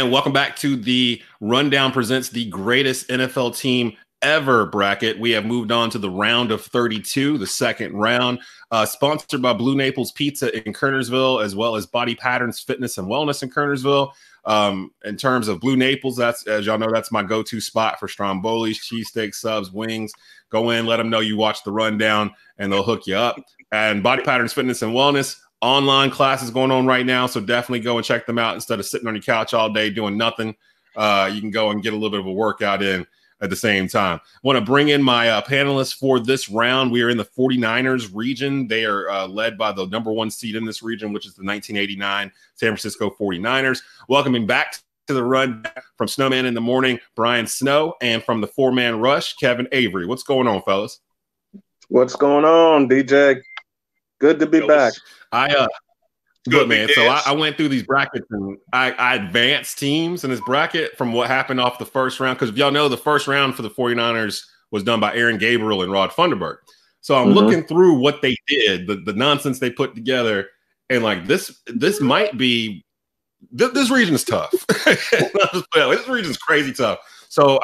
And welcome back to the Rundown presents the greatest NFL team ever bracket. We have moved on to the round of 32, the second round, sponsored by Blue Naples Pizza in Kernersville, as well as Body Patterns Fitness and Wellness in Kernersville. In terms of Blue Naples, that's, as y'all know, that's my go-to spot for strombolis, cheesesteaks, subs, wings. Go in, let them know you watch the Rundown, and they'll hook you up. And Body Patterns Fitness and Wellness, online classes going on right now, so definitely go and check them out. Instead of sitting on your couch all day doing nothing, you can go and get a little bit of a workout in at the same time. I want to bring in my panelists for this round. We are in the 49ers region. They are led by the #1 seed in this region, which is the 1989 San Francisco 49ers. Welcoming back to the run from Snowman in the Morning, Brian Snow, and from the four-man rush, Kevin Avery. What's going on, fellas? What's going on, DJ? Good to be back. Look, man, so I went through these brackets and I advanced teams in this bracket from what happened off the first round. Because if y'all know, the first round for the 49ers was done by Aaron Gabriel and Rod Funderburg. So I'm looking through what they did, the nonsense they put together, and like this might be this region is tough. This region is crazy tough. So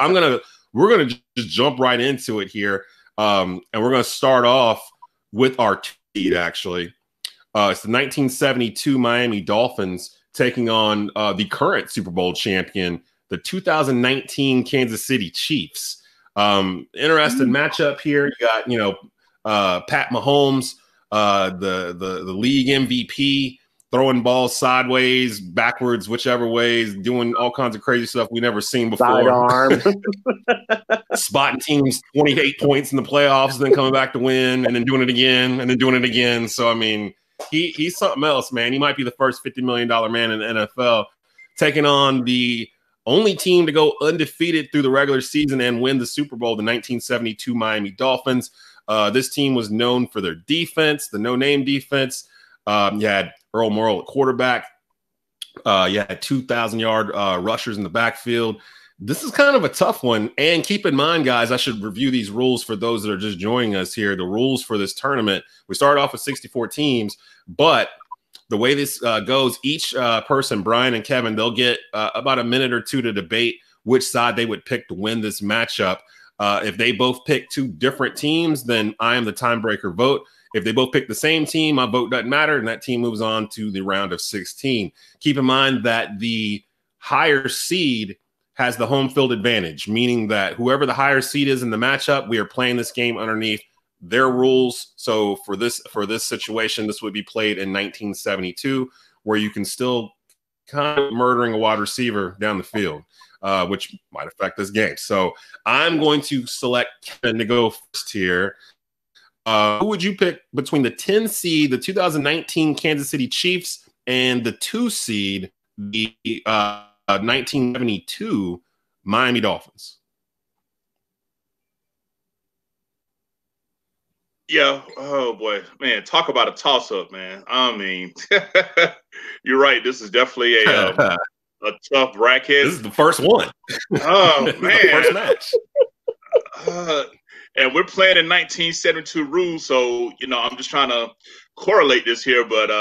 we're gonna just jump right into it here, and we're gonna start off with our seed actually. It's the 1972 Miami Dolphins taking on the current Super Bowl champion, the 2019 Kansas City Chiefs. Interesting matchup here. You got, Pat Mahomes, the league MVP, throwing balls sideways, backwards, whichever ways, doing all kinds of crazy stuff we never seen before. Sidearm. Spotting teams 28 points in the playoffs, then coming back to win, and then doing it again, and then doing it again. So, I mean, he's something else, man. He might be the first $50 million man in the NFL, taking on the only team to go undefeated through the regular season and win the Super Bowl, the 1972 Miami Dolphins. This team was known for their defense, the no-name defense. You had Earl Morrall at quarterback. You had 2,000-yard rushers in the backfield. This is kind of a tough one. And keep in mind, guys, I should review these rules for those that are just joining us here. The rules for this tournament, we started off with 64 teams, but the way this goes, each person, Brian and Kevin, they'll get about a minute or two to debate which side they would pick to win this matchup. If they both pick two different teams, then I am the tiebreaker vote. If they both pick the same team, my vote doesn't matter, and that team moves on to the round of 16. Keep in mind that the higher seed has the home field advantage, meaning that whoever the higher seed is in the matchup, we are playing this game underneath their rules. So for this situation, this would be played in 1972, where you can still kind of murdering a wide receiver down the field, which might affect this game. So I'm going to select Kevin to go first here. Who would you pick between the 10 seed, the 2019 Kansas City Chiefs, and the 2 seed, the 1972 Miami Dolphins? Yeah. Oh boy, man. Talk about a toss-up, man. I mean, you're right. This is definitely a tough bracket. This is the first one. Oh man, the first match. And we're playing in 1972 rules, so I'm just trying to correlate this here. But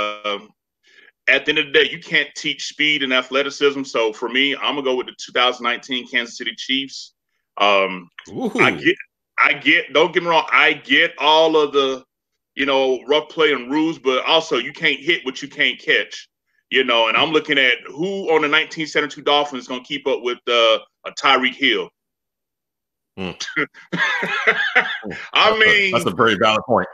at the end of the day, you can't teach speed and athleticism. So for me, I'm gonna go with the 2019 Kansas City Chiefs. I get. Don't get me wrong. I get all of the, rough play and rules, but also you can't hit what you can't catch. And I'm looking at who on the 1972 Dolphins is gonna keep up with a Tyreek Hill. I mean, that's a very valid point.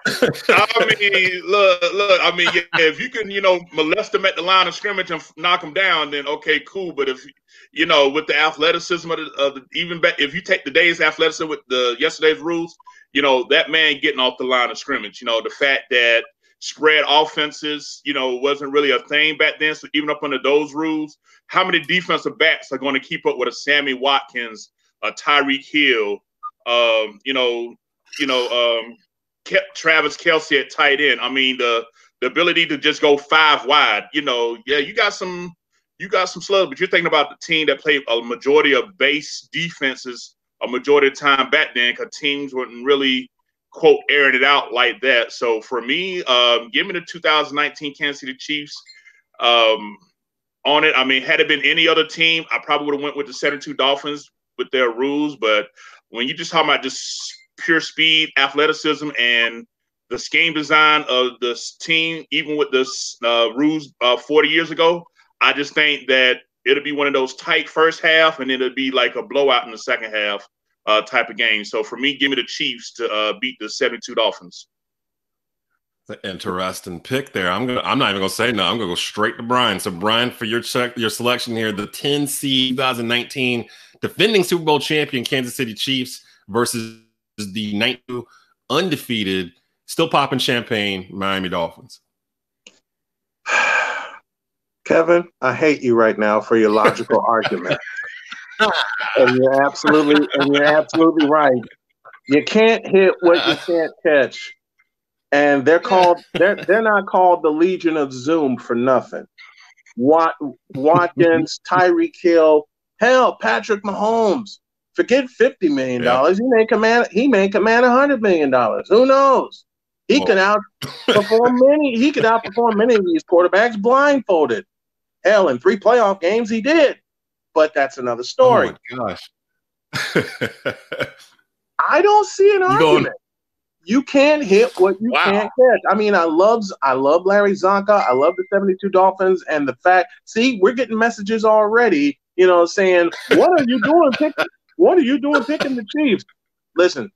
I mean, look. I mean, yeah, if you can, molest them at the line of scrimmage and knock them down, then okay, cool. But if with the athleticism of even if you take the day's athleticism with yesterday's rules, that man getting off the line of scrimmage. The fact that spread offenses, wasn't really a thing back then. So even up under those rules, how many defensive backs are going to keep up with a Sammy Watkins, a Tyreek Hill, kept Travis Kelce at tight end? I mean, the ability to just go 5 wide, yeah, you got some slugs, but you're thinking about the team that played a majority of base defenses a majority of the time back then, because teams wouldn't really, quote, airing it out like that. So for me, give me the 2019 Kansas City Chiefs. on it. I mean, had it been any other team, I probably would have went with the 72 Dolphins with their rules. But when you just talk about just pure speed, athleticism, and the scheme design of this team, even with this rules 40 years ago, I just think that it'll be one of those tight first half, and it'll be like a blowout in the second half type of game. So for me, give me the Chiefs to beat the 72 Dolphins. An interesting pick there. I'm not even gonna say no. I'm gonna go straight to Brian. So Brian, for your selection here, the 10 seed 2019 defending Super Bowl champion Kansas City Chiefs versus the 92 undefeated, still popping champagne Miami Dolphins. Kevin, I hate you right now for your logical argument. And you're absolutely right. You can't hit what you can't catch. And they're not called the Legion of Zoom for nothing. Watkins, Tyreek Hill, hell, Patrick Mahomes. Forget $50 million. Yep. He may command $100 million. Who knows? He could outperform many of these quarterbacks blindfolded. Hell, in 3 playoff games he did. But that's another story. Oh my gosh. I don't see an argument. You can't hit what you can't catch. I mean, I love Larry Zonka. I love the 72 Dolphins, and the fact. See, we're getting messages already. Saying, "What are you doing picking the Chiefs?" Listen,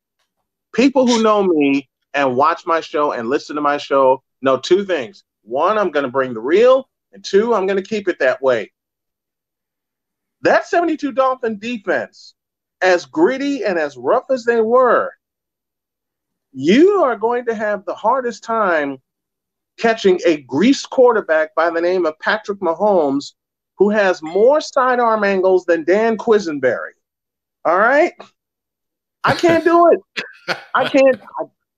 people who know me and watch my show and listen to my show know 2 things. 1, I'm going to bring the real, and 2, I'm going to keep it that way. That 72 Dolphin defense, as gritty and as rough as they were, you are going to have the hardest time catching a greased quarterback by the name of Patrick Mahomes, who has more sidearm angles than Dan Quisenberry. All right? I can't do it. I can't.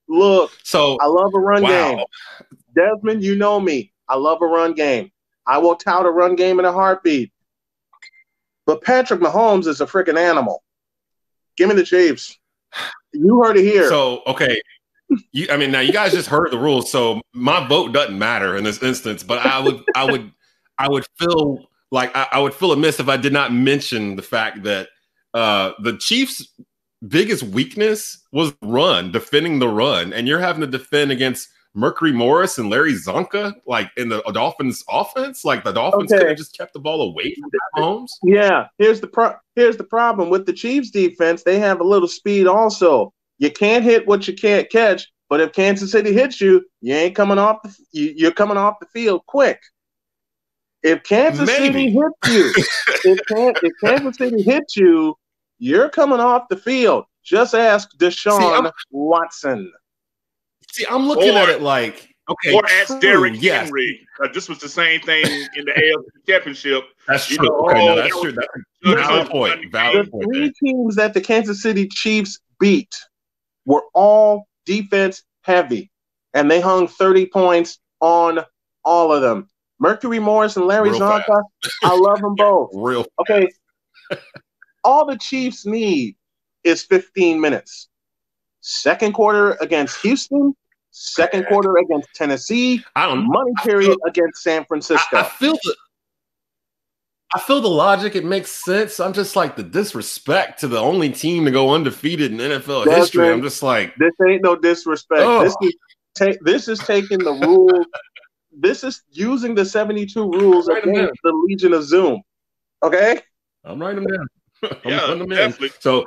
Look, so I love a run game. Desmond, you know me. I love a run game. I will tout a run game in a heartbeat. But Patrick Mahomes is a freaking animal. Give me the Chiefs. You heard it here. So, okay. Now you guys just heard the rules, so my vote doesn't matter in this instance, but I would feel like I would feel amiss if I did not mention the fact that the Chiefs' biggest weakness was defending the run, and you're having to defend against Mercury Morris and Larry Zonka, like in the Dolphins offense. Like the Dolphins could have just kept the ball away from Mahomes. Yeah, here's the problem with the Chiefs defense. They have a little speed also. You can't hit what you can't catch, but if Kansas City hits you, you're coming off the field quick. If Kansas City hits you, if Kansas City hits you, you're coming off the field. Just ask Deshaun Watson. See, I'm looking at it like, okay, or ask Derrick Henry. This was the same thing in the AFC Championship. That's true. That's true. That's a valid point. The 3 teams that the Kansas City Chiefs beat were all defense heavy, and they hung 30 points on all of them. Mercury Morris and Larry Zonka, I love them both. Okay. All the Chiefs need is 15 minutes. Second quarter against Houston, second quarter against Tennessee, money period against San Francisco. I feel the logic. It makes sense. I'm just like the disrespect to the only team to go undefeated in NFL history. I'm just like, this ain't no disrespect. Oh. This is taking the rule. This is using the 72 rules against the Legion of Zoom. Okay? I'm writing them down. I'm them definitely. So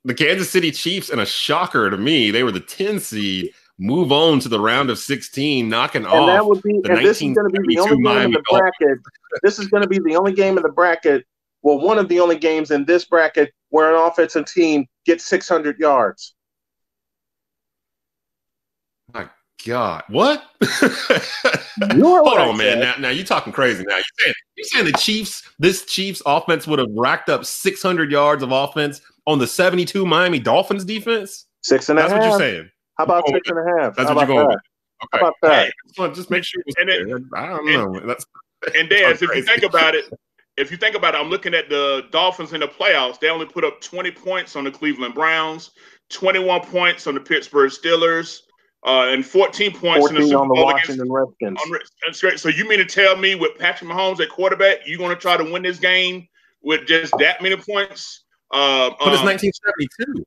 the Kansas City Chiefs, and a shocker to me, they were the 10 seed, move on to the round of 16, knocking off that would be, the and this is going to be the only game in the bracket. This is going to be the only game in the bracket, well, one of the only games in this bracket where an offensive team gets 600 yards. My God. What? Hold on, man. Now you're talking crazy now. You're saying this Chiefs offense would have racked up 600 yards of offense on the 72 Miami Dolphins defense? 6.5. That's what you're saying. How about 6.5? That's what you're going with. Okay. How about that? Hey, just make sure. I don't know. And Daz, if you think about it, I'm looking at the Dolphins in the playoffs. They only put up 20 points on the Cleveland Browns, 21 points on the Pittsburgh Steelers, and 14 points 14 in the Super on the Bowl Washington Redskins. So you mean to tell me with Patrick Mahomes at quarterback, you're going to try to win this game with just that many points? But it's 1972.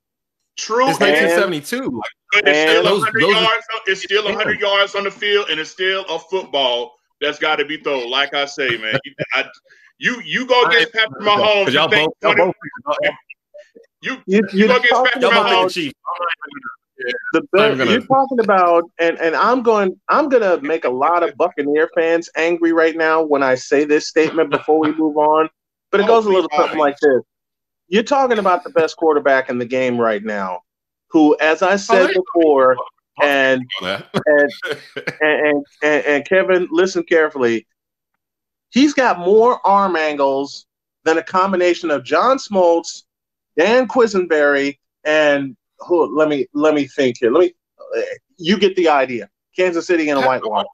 True. It's 1972. But it's still 100 yards. It's still 100 yards on the field, and it's still a football that's got to be thrown. Like I say, man, you go against Patrick Mahomes. Y'all both. You go against Patrick Mahomes. You're talking about, and I'm gonna make a lot of Buccaneer fans angry right now when I say this statement before we move on. But it goes a little something like this. You're talking about the best quarterback in the game right now, who, as I said before, and Kevin, listen carefully. He's got more arm angles than a combination of John Smoltz, Dan Quisenberry, and let me think here. You get the idea. Kansas City in a whitewash.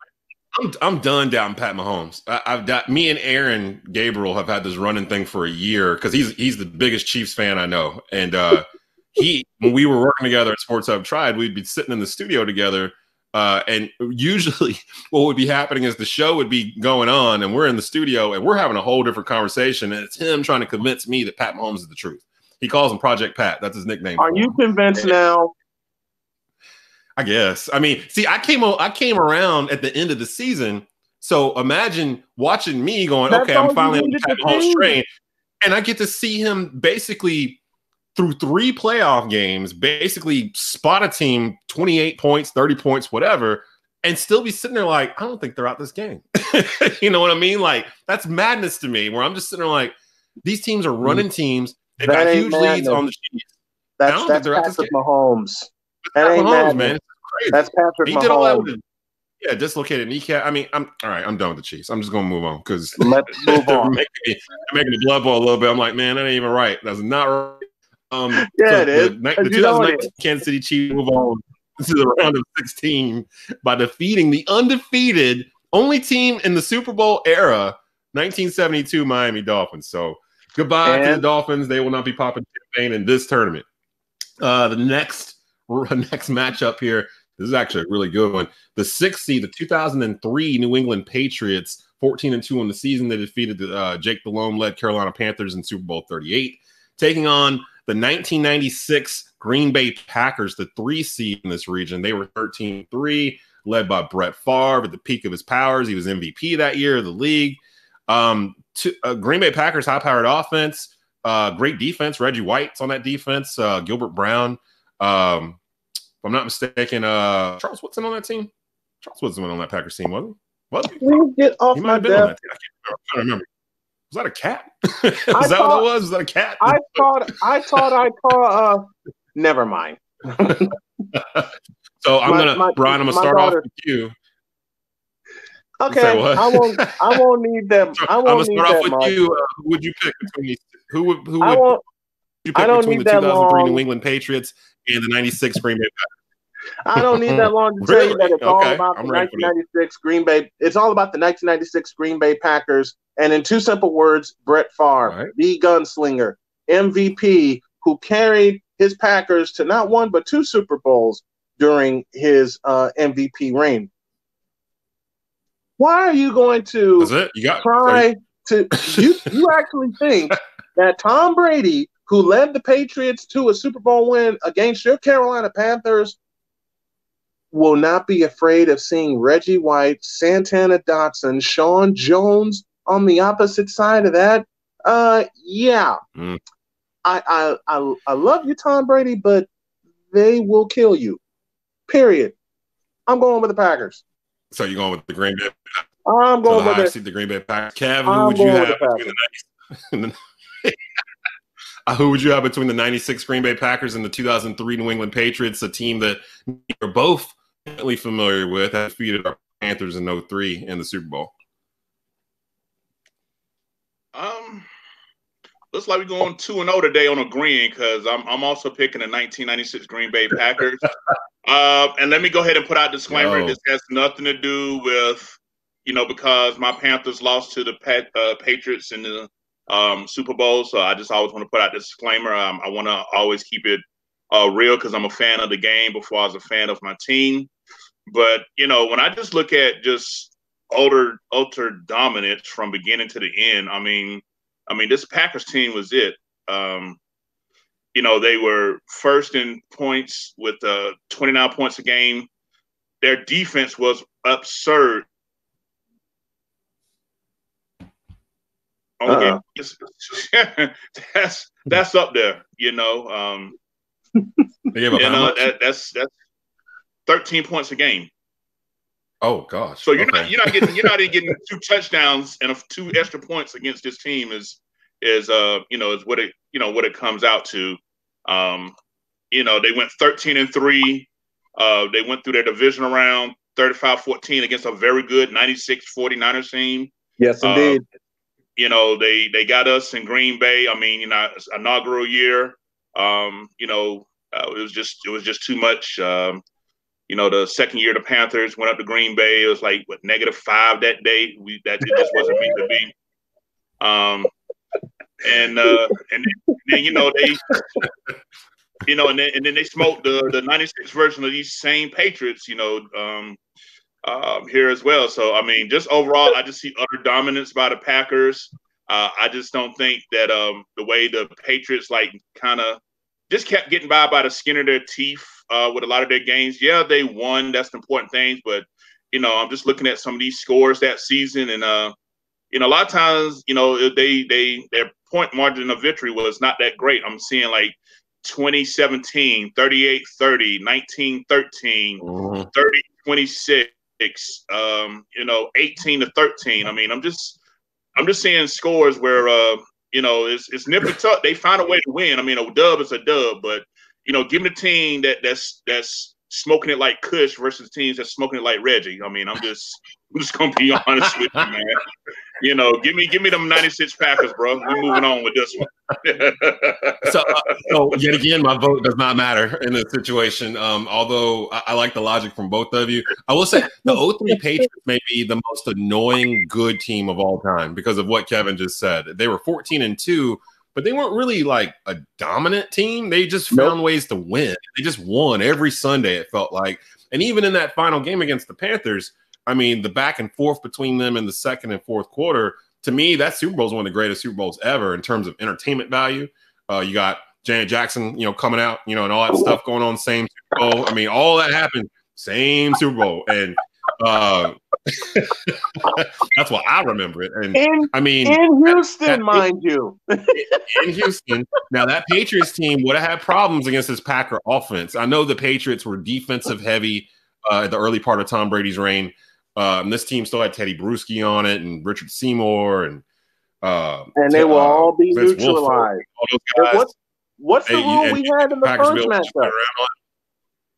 I'm done down Pat Mahomes. I've got me and Aaron Gabriel have had this running thing for a year because he's the biggest Chiefs fan I know. And when we were working together at Sports Hub Tried, we'd be sitting in the studio together. And usually what would be happening is the show would be going on and we're in the studio and we're having a whole different conversation. And it's him trying to convince me that Pat Mahomes is the truth. He calls him Project Pat. That's his nickname. Are you convinced now? I guess. I mean, see, I came around at the end of the season. So imagine watching me going, okay, I'm finally on the Pat Mahomes train. And I get to see him basically through 3 playoff games, basically spot a team 28 points, 30 points, whatever, and still be sitting there like, I don't think they're out this game. You know what I mean? Like, that's madness to me, where I'm just sitting there like, these teams are running teams. They've got huge leads on the Chiefs. That's Patrick Mahomes. That ain't Mahomes, man. Crazy. That's Patrick Mahomes. Did all that with dislocated kneecap. I mean, I'm all right. I'm done with the Chiefs. I'm just gonna move on because let's move on. They're making the blood boil a little bit. I'm like, man, that ain't even right. That's not right. It is. The 2019 Kansas City Chiefs move on to the round of 16 by defeating the undefeated only team in the Super Bowl era, 1972 Miami Dolphins. So goodbye to the Dolphins. They will not be popping champagne in this tournament. The next matchup here. This is actually a really good one. The 6th seed, the 2003 New England Patriots, 14-2 on the season. They defeated the Jake Delhomme-led Carolina Panthers in Super Bowl 38, taking on the 1996 Green Bay Packers, the 3 seed in this region. They were 13-3, led by Brett Favre at the peak of his powers. He was MVP that year of the league. Green Bay Packers, high-powered offense, great defense. Reggie White's on that defense. Gilbert Brown. If I'm not mistaken, Charles Woodson on that team. Charles Woodson went on that Packers team, wasn't he? Was he? Please get off he my desk. I can't remember. Was that a cat? Was that what it was? Was that a cat? I thought I saw. Never mind. So Brian, I'm gonna start off with you. Okay, I won't need them. I'm gonna start off with you. Who would you pick between these? Who would you pick between the 2003 New England Patriots and the 96 Green Bay Packers? I don't need that long to tell you that it's all about the 1996 Green Bay. It's all about the 1996 Green Bay Packers. And in 2 simple words, Brett Favre, the gunslinger, MVP, who carried his Packers to not 1 but 2 Super Bowls during his MVP reign. Why are you going to try to you actually think that Tom Brady, who led the Patriots to a Super Bowl win against your Carolina Panthers, will not be afraid of seeing Reggie White, Santana Dotson, Sean Jones on the opposite side of that? Yeah. I love you, Tom Brady, but they will kill you. Period. I'm going with the Packers. So you're going with the Green Bay? I'm going with the Green Bay Packers. Kev, who would you have between who would you have between the 96 Green Bay Packers and the 2003 New England Patriots, a team that you're both really familiar with, have defeated our Panthers in 03 in the Super Bowl? Looks like we're going 2-0 today on agreeing because I'm also picking the 1996 Green Bay Packers. And let me go ahead and put out a disclaimer. This has nothing to do with, because my Panthers lost to the Patriots in the Super Bowl. So I just always want to put out this disclaimer. I want to always keep it real because I'm a fan of the game before I was a fan of my team. But, you know, when I just look at just utter dominance from beginning to the end, I mean, this Packers team was it. You know, they were first in points with 29 points a game. Their defense was absurd. That's up there, you know. That's 13 points a game. Oh gosh! So you're not getting 2 touchdowns and 2 extra points against this team is what it comes out to. You know, they went 13-3. They went through their divisional round 35-14 against a very good 96 49ers team. Yes, indeed. You know, they got us in Green Bay. I mean, you know, inaugural year. You know, it was just too much. You know, the second year the Panthers went up to Green Bay. It was like -5 that day. It just wasn't meant to be. And then you know and then they smoked the 96 version of these same Patriots. You know, here as well. So I mean, just overall, I just see utter dominance by the Packers. I just don't think that the way the Patriots kind of just kept getting by the skin of their teeth with a lot of their games. Yeah, they won. That's the important thing. But, you know, I'm just looking at some of these scores that season. And, you know, a lot of times, you know, their point margin of victory was not that great. I'm seeing like 2017, 38-30, 19-13, 30-26, you know, 18-13. I mean, I'm just seeing scores where, you know, it's nip and tuck. They find a way to win. I mean, a dub is a dub, but you know, give me a team that's smoking it like Kush versus teams that's smoking it like Reggie. I mean, I'm just gonna be honest with you, man. You know, give me them 96 Packers, bro. We're moving on with this one. So yet again, my vote does not matter in this situation. Although I like the logic from both of you. I will say the 03 Patriots may be the most annoying good team of all time because of what Kevin just said. They were 14-2, but they weren't really like a dominant team. They just found ways to win. They just won every Sunday, it felt like. And even in that final game against the Panthers, I mean, the back and forth between them in the second and fourth quarter, to me, that Super Bowl is one of the greatest Super Bowls ever in terms of entertainment value. You got Janet Jackson, you know, coming out, you know, and all that stuff going on, same Super Bowl. I mean, all that happened, same Super Bowl. And that's why I remember it. And in Houston, mind you. In Houston. Now, that Patriots team would have had problems against this Packer offense. I know the Patriots were defensive heavy at the early part of Tom Brady's reign. This team still had Teddy Bruschi on it and Richard Seymour and they will all be Vince neutralized. What's the rule we had in the first matchup?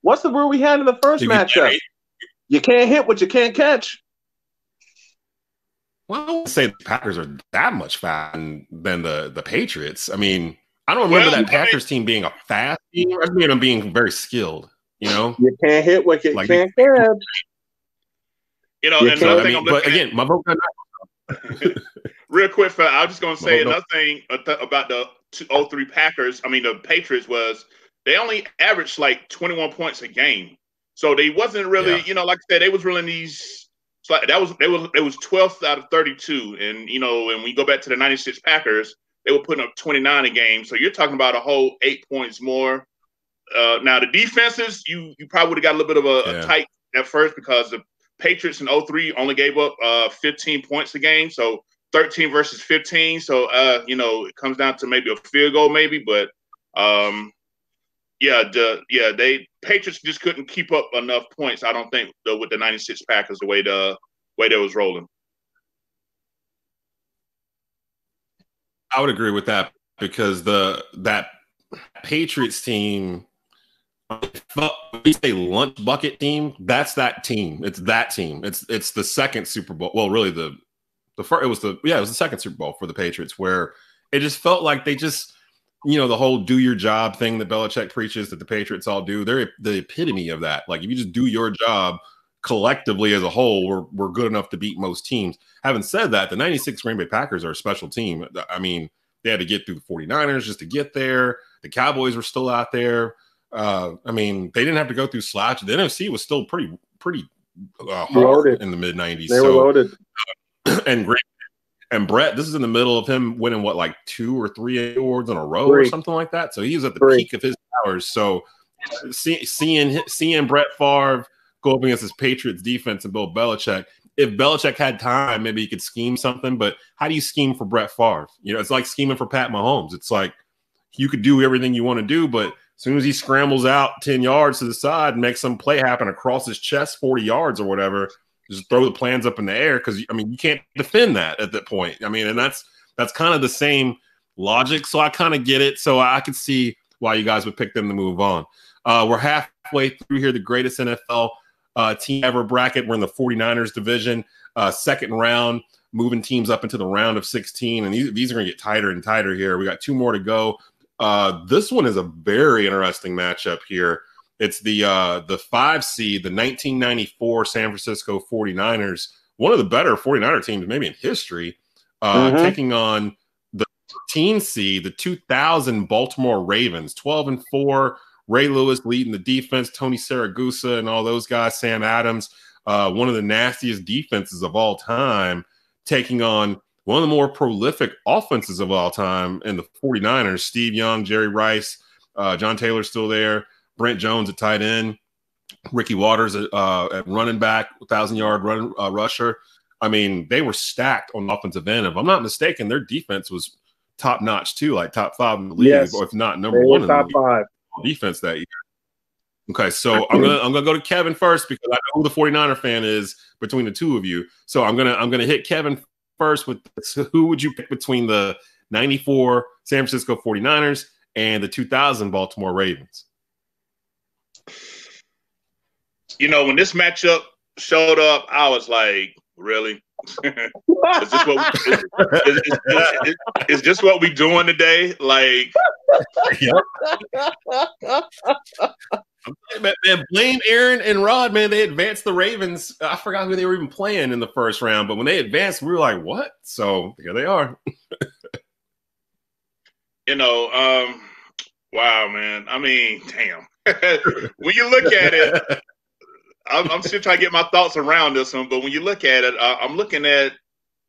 What's the rule we had in the first matchup? You can't hit what you can't catch. Well, I wouldn't say the Packers are that much faster than the Patriots. I mean, I don't remember that Packers team being a fast team. I remember them being very skilled. You know, you can't hit what you can't catch. You know, and another thing but again, my vote. Real quick, I was just going to say another thing about the 03 Packers. I mean, the Patriots was they only averaged like 21 points a game, so they wasn't really, you know, like I said, they was really in these. So that was it was 12th out of 32, and you know, when we go back to the 96 Packers, they were putting up 29 a game. So you're talking about a whole 8 points more. Now the defenses, you probably would have got a little bit of a tight at first because the Patriots in 03 only gave up 15 points a game, so 13 versus 15. So you know, it comes down to maybe a field goal, maybe, but they Patriots just couldn't keep up enough points. I don't think with the 96 Packers the way they was rolling. I would agree with that because that Patriots team. We say lunch bucket team. That's that team. It's that team. It's the second Super Bowl. Well, really the first. It was the second Super Bowl for the Patriots where it just felt like they just, you know, the whole do your job thing that Belichick preaches that the Patriots all do. They're the epitome of that. Like if you just do your job collectively as a whole, we're good enough to beat most teams. Having said that, the 96 Green Bay Packers are a special team. I mean, they had to get through the 49ers just to get there. The Cowboys were still out there. I mean, they didn't have to go through slouch. The NFC was still pretty hard loaded in the mid '90s. They were loaded. And Brett, this is in the middle of him winning like 2 or 3 awards in a row or something like that. So he was at the peak of his powers. So seeing Brett Favre go up against his Patriots defense and Bill Belichick. If Belichick had time, maybe he could scheme something. But how do you scheme for Brett Favre? You know, it's like scheming for Pat Mahomes. It's like you could do everything you want to do, but as soon as he scrambles out 10 yards to the side and makes some play happen across his chest 40 yards or whatever, just throw the plans up in the air because, I mean, you can't defend that at that point. I mean, and that's kind of the same logic. So I kind of get it. So I could see why you guys would pick them to move on. We're halfway through here, the greatest NFL team ever bracket. We're in the 49ers division, second round, moving teams up into the round of 16. And these are going to get tighter and tighter here. We got 2 more to go. This one is a very interesting matchup here. It's the 5 seed, the 1994 San Francisco 49ers, one of the better 49er teams maybe in history, taking on the 13 seed, the 2000 Baltimore Ravens, 12-4. Ray Lewis leading the defense, Tony Saragusa and all those guys, Sam Adams, one of the nastiest defenses of all time, taking on one of the more prolific offenses of all time in the 49ers, Steve Young, Jerry Rice, John Taylor still there, Brent Jones at tight end, Ricky Waters at running back, 1,000-yard rusher. I mean, they were stacked on the offensive end. If I'm not mistaken, their defense was top-notch too, like top 5 in the league, or if not number 1 in the league. Top 5 defense that year. Okay, so I'm gonna go to Kevin first because I know who the 49er fan is between the two of you. So I'm gonna hit Kevin first with this. Who would you pick between the 94 San Francisco 49ers and the 2000 Baltimore Ravens? You know, when this matchup showed up, I was like, really? Is this what we doing today? Like, man, blame Aaron and Rod, man. They advanced the Ravens. I forgot who they were even playing in the first round, but when they advanced, we were like, what? So here they are. You know, wow, man. I mean, damn. When you look at it, I'm still trying to get my thoughts around this one, but when you look at it, I'm looking at,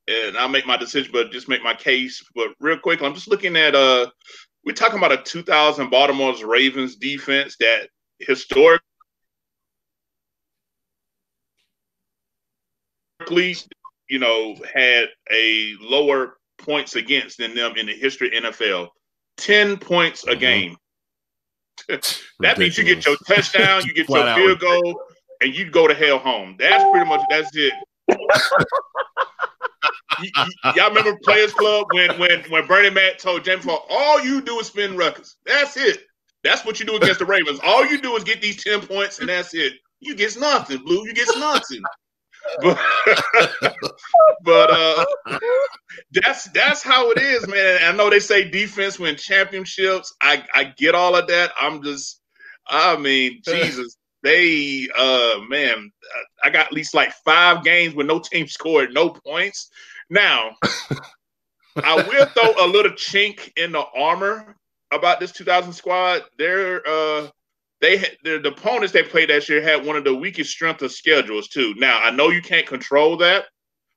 and I'll make my decision, but just make my case. But real quick, I'm just looking at, we're talking about a 2000 Baltimore's Ravens defense that historically, you know, had a lower points against than them in the history of NFL. 10 points a game. That means you get your touchdown, you get your field goal, and you go to hell home. That's it. Y'all remember Players Club when Bernie Mac told James Ford, all you do is spin records. That's it. That's what you do against the Ravens. All you do is get these 10 points, and that's it. You get nothing, Blue. You get nothing. But that's how it is, man. I know they say defense win championships. I get all of that. I mean, Jesus. They, man, I got at least like 5 games where no team scored no points. Now, I will throw a little chink in the armor about this 2000 squad. The opponents they played that year had one of the weakest strength of schedules too. Now, I know you can't control that.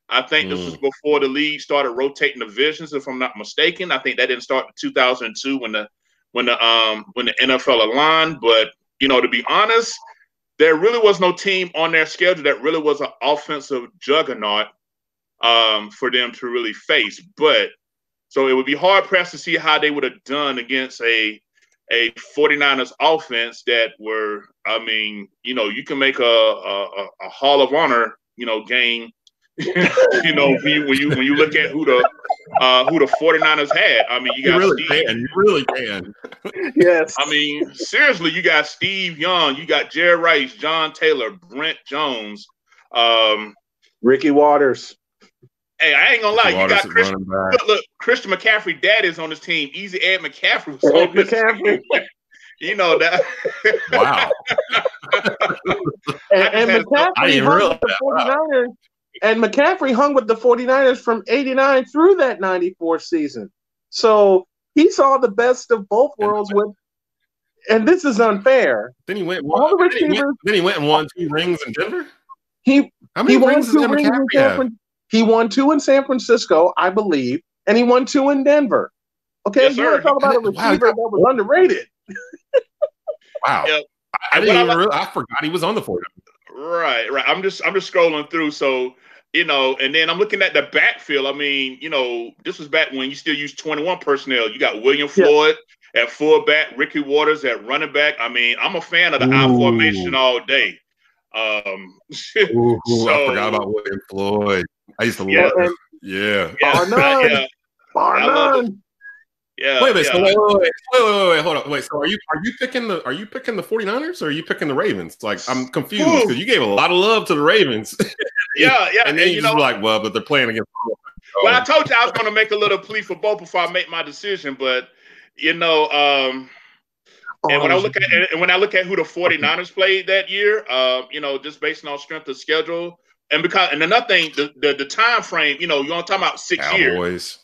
I think this was before the league started rotating divisions, if I'm not mistaken. I think that didn't start in 2002 when the NFL aligned. But you know, to be honest, there really was no team on their schedule that really was an offensive juggernaut for them to really face. But so it would be hard pressed to see how they would have done against a 49ers offense that were, I mean, you know, you can make a Hall of Honor, you know, game. You know, when you look at who the 49ers had. I mean, you got You really can. Yes. I mean, seriously, you got Steve Young, you got Jerry Rice, John Taylor, Brent Jones, Ricky Waters. Hey, I ain't gonna lie, you got Christian McCaffrey, daddy's on this team. Easy Ed McCaffrey was on this team. You know that. Wow. and McCaffrey hung with the 49ers. And McCaffrey hung with the 49ers from 89 through that 94 season. So he saw the best of both worlds with and this is unfair. Then he went. All the receivers. Then he went and won 2 rings in Denver. How many won rings 2 rings in San Francisco. He won 2 in San Francisco, I believe, and he won 2 in Denver. Okay, yes, you want to talk about a receiver that was underrated? Wow, yeah. I forgot he was on the 49ers. Right. I'm just scrolling through. So, and then I'm looking at the backfield. I mean, this was back when you still used 21 personnel. You got William Floyd at fullback, Ricky Waters at running back. I mean, I'm a fan of the I formation all day. I forgot about William Floyd. I used to love it. Yeah. Bar none. Yeah. Wait a minute. Wait, hold on. Wait, so are you picking the 49ers or are you picking the Ravens? Like, I'm confused because you gave a lot of love to the Ravens. Yeah. And then you just were like, well, but they're playing against. Well, I told you I was going to make a little plea for both before I make my decision, but and when I look at who the 49ers played that year, just based on strength of schedule, and another thing, the time frame, you want to talk about 6 years.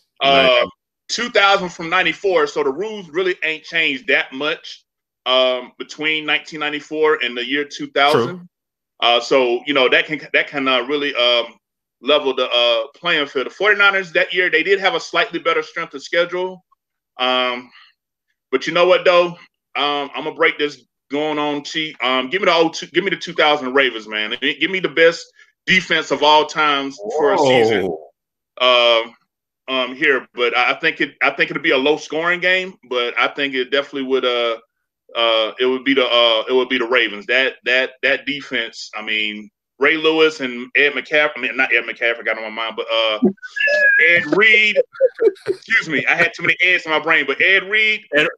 2000 from 94, so the rules really ain't changed that much between 1994 and the year 2000. So that can really level the playing field. The 49ers that year, they did have a slightly better strength of schedule. But you know what though? I'm gonna break this going on cheap. Give me the 2000 Ravens, man. Give me the best defense of all times for a season. Here, but I think it'll be a low scoring game, but I think it definitely would it would be the Ravens. That defense, I mean, Ray Lewis and Ed McCaffrey. I mean, not Ed McCaffrey, got on my mind, but Ed Reed. Excuse me, I had too many Eds in my brain, but Ed Reed. Ed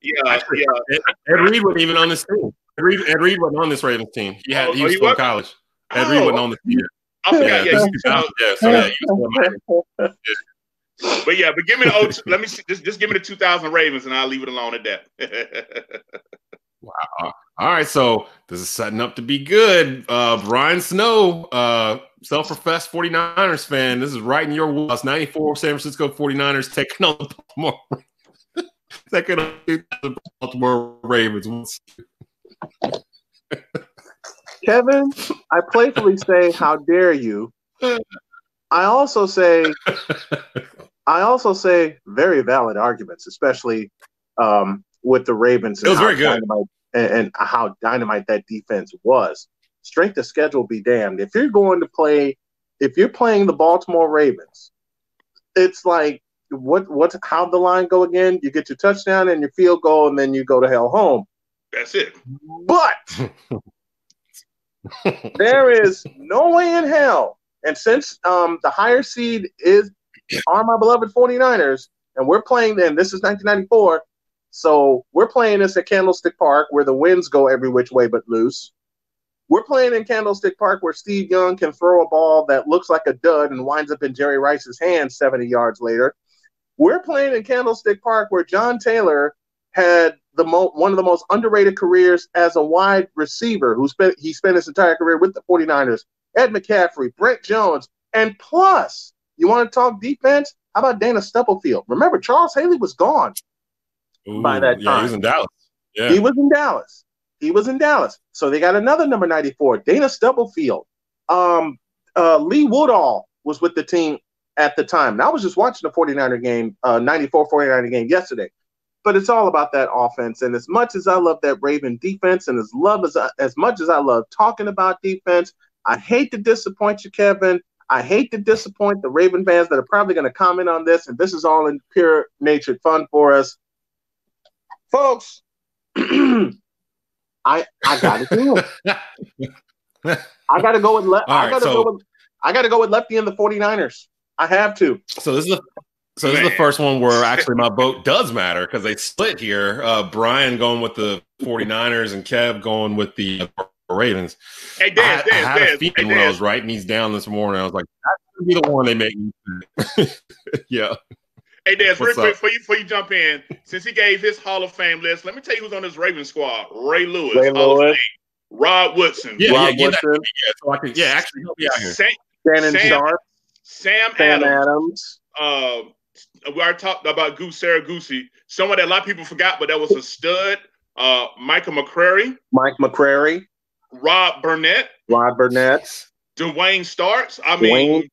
Reed wasn't even on this team. Ed Reed wasn't on this Ravens team. He was from college. Ed Reed wasn't on the team. I forgot. But give me the let me see, just give me the 2000 Ravens and I'll leave it alone at that. Wow. All right, so this is setting up to be good. Brian Snow, self-professed 49ers fan. This is right in your wheelhouse. 94 San Francisco 49ers taking on the Baltimore Ravens. Kevin, I playfully say, how dare you? I also say very valid arguments, especially with the Ravens. It was very good. And how dynamite that defense was. Strength of schedule be damned. If you're playing the Baltimore Ravens, it's like how'd the line go again? You get your touchdown and your field goal, and then you go to hell home. That's it. But there is no way in hell. And since the higher seed are my beloved 49ers, and we're playing them, this is 1994, so we're playing this at Candlestick Park where the winds go every which way but loose. We're playing in Candlestick Park where Steve Young can throw a ball that looks like a dud and winds up in Jerry Rice's hands 70 yards later. We're playing in Candlestick Park where John Taylor had one of the most underrated careers as a wide receiver he spent his entire career with the 49ers. Ed McCaffrey, Brent Jones, and plus, you want to talk defense? How about Dana Stubblefield? Remember, Charles Haley was gone by that time. Yeah, he was in Dallas. Yeah. He was in Dallas. So they got another number 94, Dana Stubblefield. Lee Woodall was with the team at the time. And I was just watching the 49er game, 94 49er game yesterday. But it's all about that offense. And as much as I love that Raven defense, and as much as I love talking about defense, I hate to disappoint you, Kevin. I hate to disappoint the Raven fans that are probably going to comment on this, and this is all in pure natured fun for us. Folks, I got to do it. I got to go with I got to go with Lefty and the 49ers. I have to. So this is the first one where actually my vote does matter because they split here. Brian going with the 49ers and Kev going with the Ravens. Hey, Dan, I had a feeling when I was writing these down this morning. I was like, that's going to be the one they make me. Yeah. Hey, Des, real quick before you jump in, since he gave his Hall of Fame list, let me tell you who's on this Ravens squad. Ray Lewis, Hall of Fame. Rod Woodson. So I can, actually help me out here. Shannon Sharp. Sam Adams. We already talked about Sarah Goosey, someone that a lot of people forgot, but that was a stud Michael McCrary. Mike McCrary. Rob Burnett. Dwayne Starks. I mean,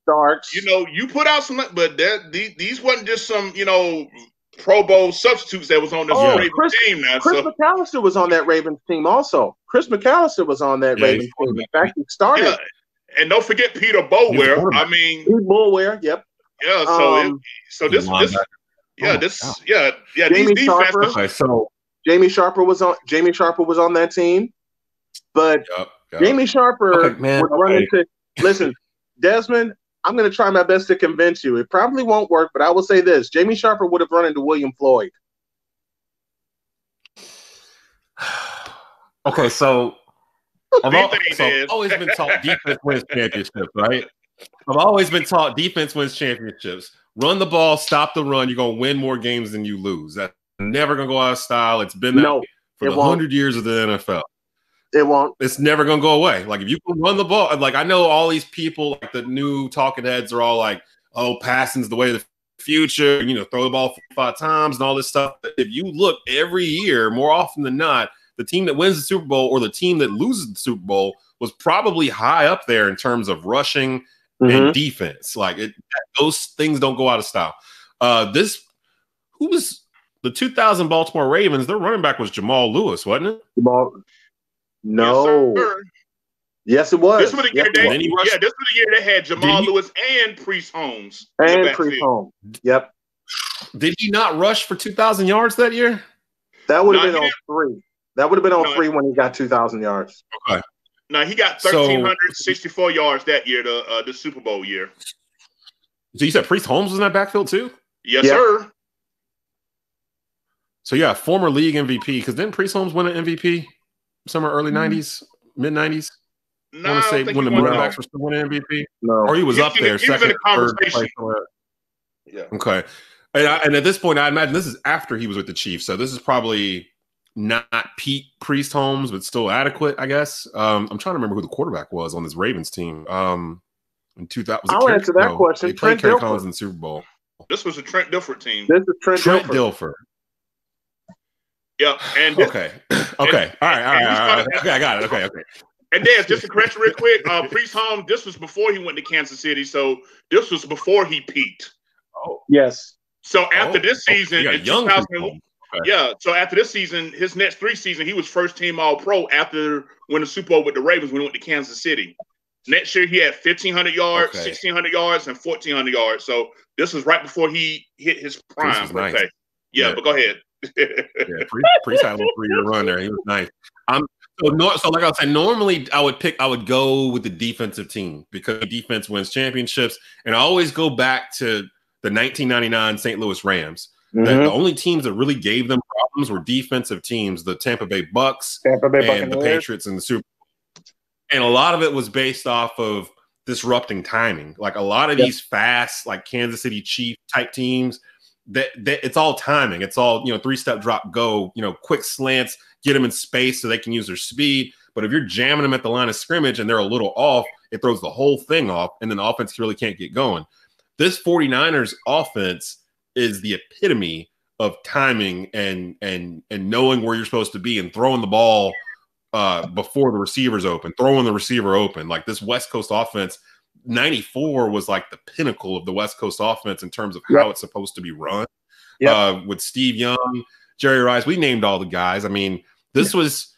you know, you put out some, but these wasn't just some, you know, Pro Bowl substitutes that was on this Ravens team. Now, Chris McAllister was on that Ravens team also. Chris McAllister was on that Ravens team. In fact, he started. Yeah. And don't forget Peter Boulware. I mean, Peter Boulware. Yep. Yeah. So this. Jamie Sharper. Okay, so Jamie Sharper was on that team, but Jamie Sharper would run into. Listen, Desmond, I'm going to try my best to convince you. It probably won't work, but I will say this: Jamie Sharper would have run into William Floyd. Okay, so I've always been taught defense wins championships, right? I've always been taught defense wins championships. Run the ball, stop the run. You're going to win more games than you lose. That's never going to go out of style. It's been that way for the 100 years of the NFL. It won't. It's never going to go away. Like, if you can run the ball, like, I know all these people, like the new talking heads are all like, oh, passing's the way of the future, you know, throw the ball 5 times and all this stuff. But if you look every year, more often than not, the team that wins the Super Bowl or the team that loses the Super Bowl was probably high up there in terms of rushing and defense. Like, those things don't go out of style. Who was the 2000 Baltimore Ravens? Their running back was Jamal Lewis, wasn't it? No. Yes, it was. This was the year they had Jamal Lewis and Priest Holmes. Yep. Did he not rush for 2,000 yards that year? That would have been on 3. That would have been on 3 when he got 2,000 yards. Okay. No, he got 1,364 yards that year, the Super Bowl year. So you said Priest Holmes was in that backfield too? Yes, sir. So yeah, former league MVP. Because didn't Priest Holmes win an MVP somewhere early 90s, mid 90s? No, I want to say when the running backs were still winning MVP. No, or he was up there, second, third place. Yeah. Okay. And at this point, I imagine this is after he was with the Chiefs, so this is probably not Pete Priest Holmes, but still adequate, I guess. I'm trying to remember who the quarterback was on this Ravens team. In 2000, I'll answer that question. They played Kerry Collins in the Super Bowl. This was a Trent Dilfer team. This is Trent Dilfer. Yeah, and okay. All right. Okay, I got it. Okay. And then, just to correct you real quick, Priest Holmes, this was before he went to Kansas City, so this was before he peaked. Oh, yes. So after this season, in 2000, so after this season, his next 3 seasons, he was first team All-Pro after winning the Super Bowl with the Ravens when he went to Kansas City. Next year, he had 1,500 yards, 1,600 yards, and 1,400 yards. So this was right before he hit his prime. Nice. Yeah, but go ahead. Priest had a little 3-year run there. He was nice. So like I was saying, normally I would go with the defensive team because defense wins championships, and I always go back to the 1999 St. Louis Rams. The only teams that really gave them problems were defensive teams, the Tampa Bay Bucks, and the Patriots in the Super Bowl. And a lot of it was based off of disrupting timing. Like a lot of these fast, like Kansas City Chief type teams, that it's all timing. It's all, 3-step drop, go, quick slants, get them in space so they can use their speed. But if you're jamming them at the line of scrimmage and they're a little off, it throws the whole thing off, and then the offense really can't get going. This 49ers offense is the epitome of timing and knowing where you're supposed to be and throwing the ball before the receiver's open, throwing the receiver open. Like this West Coast offense, 94 was like the pinnacle of the West Coast offense in terms of how it's supposed to be run. With Steve Young, Jerry Rice, we named all the guys. I mean, this was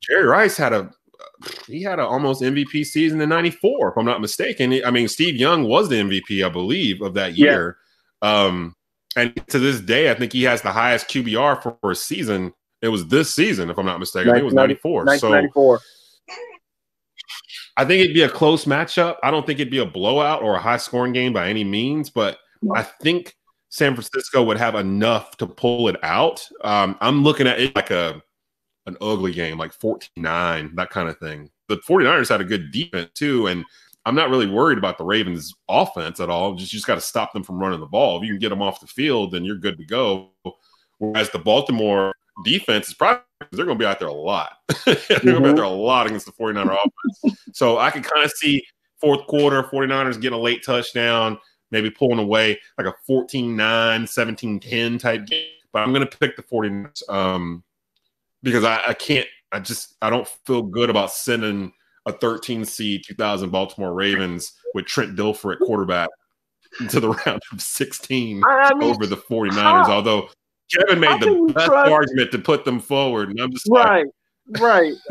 Jerry Rice had an almost MVP season in 94, if I'm not mistaken. I mean, Steve Young was the MVP, I believe, of that year. And to this day, I think he has the highest QBR for a season. It was this season, if I'm not mistaken. I think it was 94. 1994. So I think it'd be a close matchup. I don't think it'd be a blowout or a high-scoring game by any means, but I think San Francisco would have enough to pull it out. I'm looking at it like an ugly game, like 14-9, that kind of thing. The 49ers had a good defense, too, and I'm not really worried about the Ravens' offense at all. You just got to stop them from running the ball. If you can get them off the field, then you're good to go. Whereas the Baltimore defense is probably they're going to be out there a lot. They're going to be out there a lot against the 49er offense. So I can kind of see fourth quarter 49ers getting a late touchdown, maybe pulling away like a 14-9, 17-10 type game. But I'm going to pick the 49ers. because I don't feel good about sending a 13 seed 2000 Baltimore Ravens with Trent Dilfer at quarterback into the round of 16 over the 49ers. Although Kevin made the best argument to put them forward, and I'm just right.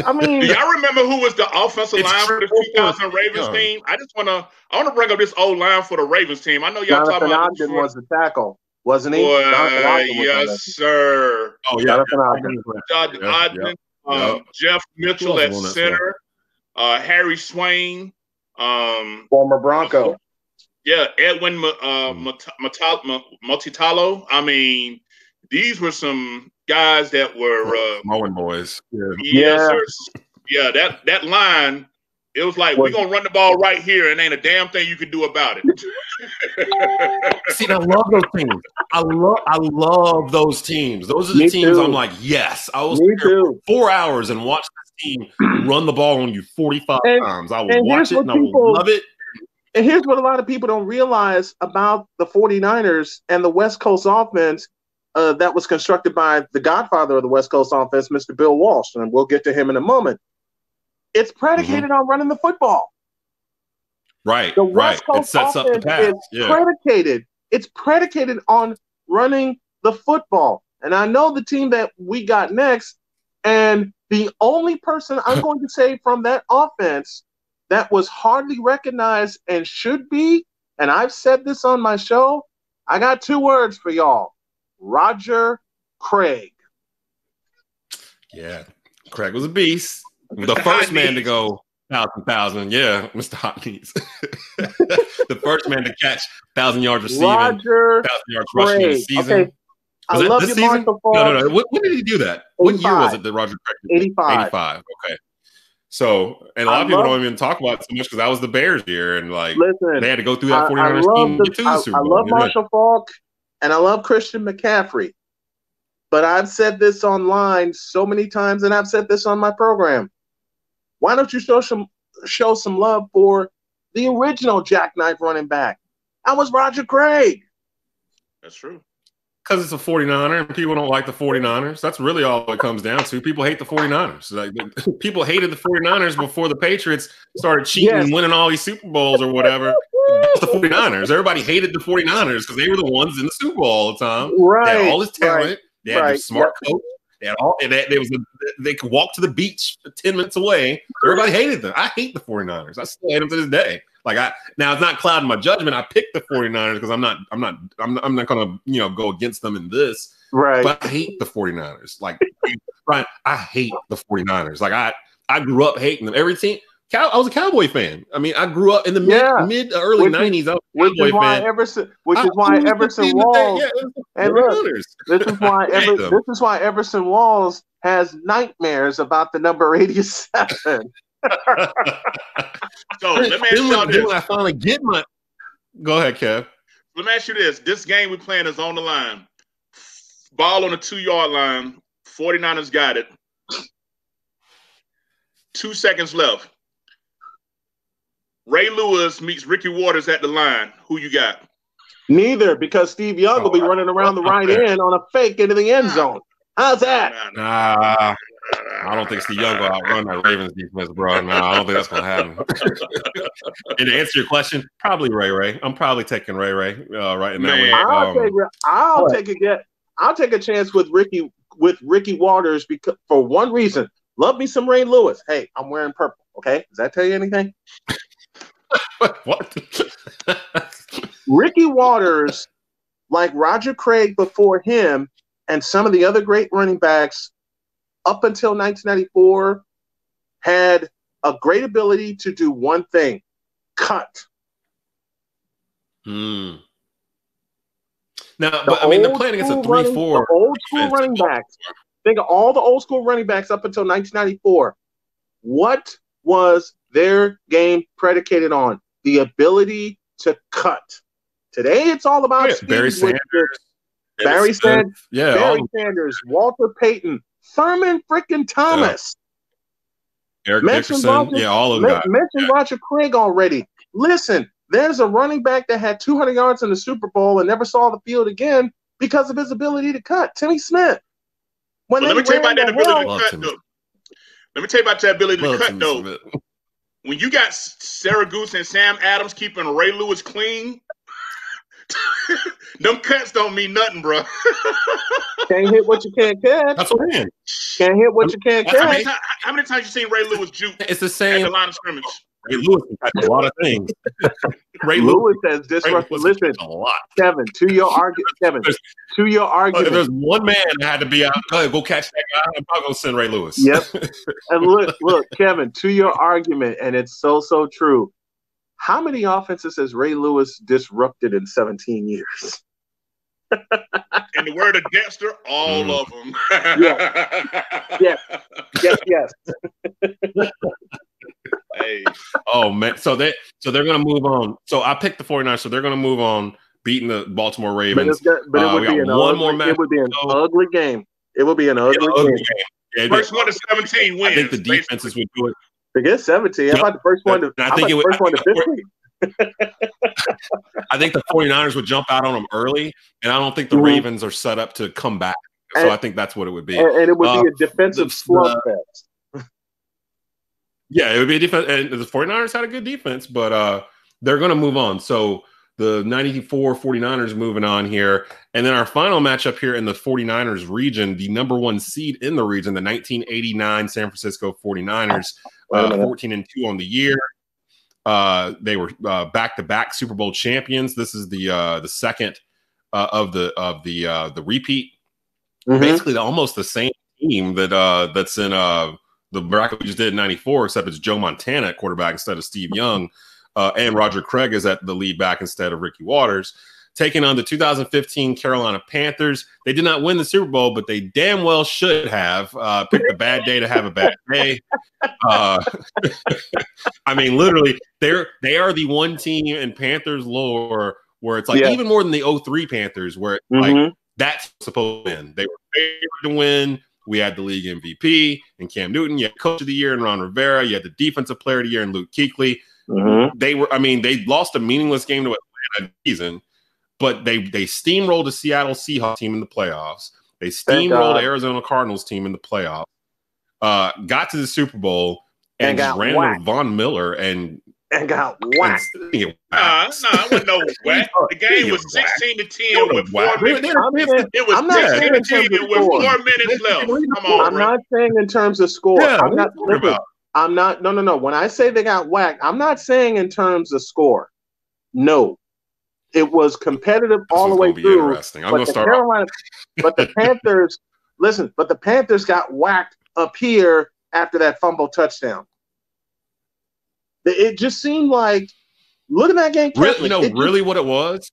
I mean, do y'all remember who was the offensive line for the 2000 Ravens team? I want to bring up this old line for the Ravens team. I know y'all Jonathan talking about Ogden was the tackle, wasn't he? Yes, sir. Oh yeah, Jonathan Ogden. Jeff Mitchell at center. Harry Swain. Former Bronco. Yeah, Edwin Multitalo. I mean, these were some guys that were Mullen boys. Sir. Yeah, that line, it was like, we're gonna run the ball right here and ain't a damn thing you can do about it. See, I love those teams. I love those teams. Those are the teams I'm like, yes. I will sit here for 4 hours and watch this team run the ball on you 45 times. I will watch it and I will love it. And here's what a lot of people don't realize about the 49ers and the West Coast offense that was constructed by the godfather of the West Coast offense, Mr. Bill Walsh, and we'll get to him in a moment. It's predicated on running the football. Right, the West Coast it sets up the path. It's predicated on running the football. And I know the team that we got next, and the only person I'm going to say from that offense that was hardly recognized and should be, and I've said this on my show, I got 2 words for y'all. Roger Craig. Yeah, Craig was a beast. The first man to go 1,000, yeah, Mr. Hot Knees. The first man to catch 1,000 yards receiving, 1,000 yards rushing in the season. Okay. I love you, Marshall Falk. No. When did he do that? 85. What year was it that Roger Craig did? 85. Okay. So, and a lot of people don't even talk about it so much because that was the Bears year, and like they had to go through that 49ers team to get to the Super Bowl. I love Marshall Falk, and I love Christian McCaffrey. But I've said this online so many times, and I've said this on my program. Why don't you show some love for the original jackknife running back? That was Roger Craig. That's true. Because it's a 49er and people don't like the 49ers. That's really all it comes down to. People hate the 49ers. Like, people hated the 49ers before the Patriots started cheating and winning all these Super Bowls or whatever. It's the 49ers. Everybody hated the 49ers because they were the ones in the Super Bowl all the time. Right. They had all this talent. They had a smart coach. They could walk to the beach 10 minutes away. Everybody hated them. I hate the 49ers. I still hate them to this day. Now it's not clouding my judgment. I picked the 49ers because I'm not gonna go against them in this. Right. But I hate the 49ers. Like, Brian, I hate the 49ers. Like I grew up hating them. Every team. I was a Cowboy fan. I mean, I grew up in the mid to early 90s. I was a Cowboy fan. Which is why Everson Walls. And look, this is why Everson Walls has nightmares about the number 87. So let me ask you this. When I finally get my, go ahead, Kev. Let me ask you this. This game we're playing is on the line. Ball on the 2-yard line. 49ers got it. 2 seconds left. Ray Lewis meets Ricky Waters at the line. Who you got? Neither, because Steve Young will be running around the right end on a fake into the end zone. How's that? Nah, I don't think Steve Young will outrun that Ravens defense, bro. No, I don't think that's going to happen. And to answer your question, probably Ray. I'm probably taking Ray right in that way. I'll take a chance with Ricky Waters because for one reason. Love me some Ray Lewis. Hey, I'm wearing purple. Okay, does that tell you anything? What? Ricky Waters, like Roger Craig before him, and some of the other great running backs up until 1994, had a great ability to do one thing: cut. Now, they're playing against a 3-4. The old school running backs. Think of all the old school running backs up until 1994. What was their game predicated on? The ability to cut. Today, it's all about speed. Barry Sanders, Walter Payton, Thurman freaking Thomas. Eric Dickerson. All of them. Mentioned Roger Craig already. Listen, there's a running back that had 200 yards in the Super Bowl and never saw the field again because of his ability to cut. Timmy Smith. When let me tell you about that ability Love to cut, Timmy. though. Let me tell you about that ability to Love cut, Timmy though. Smith. When you got Sarah Goose and Sam Adams keeping Ray Lewis clean, them cuts don't mean nothing, bro. Can't hit what you can't catch. That's what I mean. Can't hit what you can't catch. How many times you seen Ray Lewis juke It's the at same. the line of scrimmage? Ray Lewis can catch a lot of things. Ray Lewis has disrupted. Lewis can Listen, catch a lot. Kevin, to your argument. If there's one man that had to be out, go catch that guy. I'm not gonna send Ray Lewis. Yep. And look, Kevin, to your argument, and it's so true. How many offenses has Ray Lewis disrupted in 17 years? In the word of Dexter, all of them. Yes. Hey. Oh man, so they're gonna move on. So I picked the 49ers, so they're gonna move on, beating the Baltimore Ravens. But it would be an ugly game. It would be an ugly game. Yeah, first one to 17 wins. I think the defenses would do it. To get 17, Yep. how about the first one to? I think it would. First one to 15. I think the 49ers would jump out on them early, and I don't think the Ravens are set up to come back. So I think that's what it would be. And it would be a defensive slugfest. Yeah, it would be a defense. And the 49ers had a good defense, but they're going to move on. So the 94 49ers moving on here. And then our final matchup here in the 49ers region, the number one seed in the region, the 1989 San Francisco 49ers, 14-2 on the year. They were back-to-back Super Bowl champions. This is the second of the repeat. Mm-hmm. Basically, almost the same team that's in the bracket we just did in 94, except it's Joe Montana at quarterback instead of Steve Young, and Roger Craig is at the lead back instead of Ricky Waters. Taking on the 2015 Carolina Panthers. They did not win the Super Bowl, but they damn well should have picked a bad day to have a bad day. I mean, literally, they are the one team in Panthers lore where it's like even more than the 03 Panthers, where it's like that's supposed to win. They were favored to win. We had the league MVP and Cam Newton. You had Coach of the Year and Ron Rivera. You had the Defensive Player of the Year and Luke Kuechly. They lost a meaningless game to Atlanta season, but they steamrolled the Seattle Seahawks team in the playoffs. They steamrolled the Arizona Cardinals team in the playoffs. Got to the Super Bowl and just ran into Von Miller and got whacked. It wasn't no whack. The game was 16-10 with 4 minutes. It was 16-10 with 4 minutes left. Come on, I'm not saying in terms of score. I'm not. No. When I say they got whacked, I'm not saying in terms of score. No, it was competitive all the way through. Interesting. I'm going to start. But the Panthers, but the Panthers got whacked up here after that fumble touchdown. It just seemed like, look at that game. Really what it was?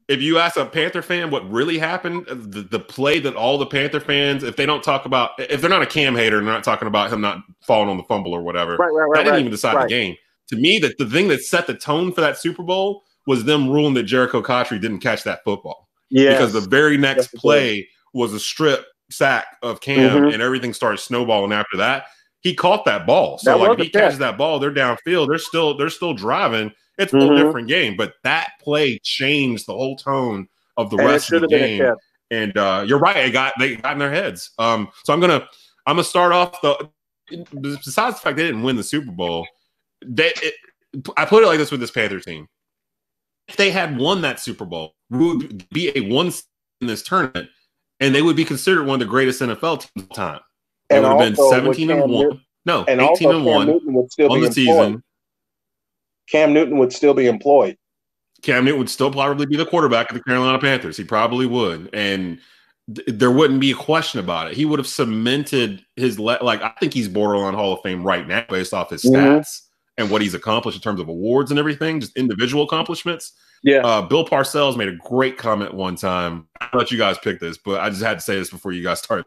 If you ask a Panther fan what really happened, the play that all the Panther fans, if they don't talk about, if they're not a Cam hater and they're not talking about him not falling on the fumble or whatever, that didn't even decide the game. To me, the thing that set the tone for that Super Bowl was them ruling that Jericho Cotchery didn't catch that football. Because the very next play was a strip sack of Cam and everything started snowballing after that. He caught that ball. So if he catches that ball, they're downfield. They're still driving. It's a whole different game. But that play changed the whole tone of the rest of the game. And you're right. They got in their heads. So I'm gonna start off besides the fact they didn't win the Super Bowl, I put it like this with this Panther team. If they had won that Super Bowl, we would be a one in this tournament, and they would be considered one of the greatest NFL teams of all time. It would have been 17-1. No, 18-1 on the season. Cam Newton would still be employed. Cam Newton would still probably be the quarterback of the Carolina Panthers. He probably would. And there wouldn't be a question about it. He would have cemented his I think he's borderline Hall of Fame right now based off his stats and what he's accomplished in terms of awards and everything, just individual accomplishments. Bill Parcells made a great comment one time. I'll let you guys pick this, but I just had to say this before you guys started.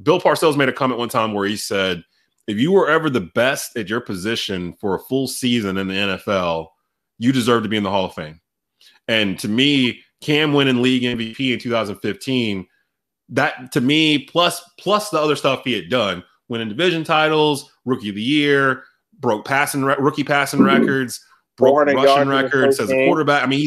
Bill Parcells made a comment one time where he said, if you were ever the best at your position for a full season in the NFL, you deserve to be in the Hall of Fame. And to me, Cam winning league MVP in 2015, that to me, plus the other stuff he had done, winning division titles, rookie of the year, broke rookie passing records, broke rushing records as a quarterback. I mean,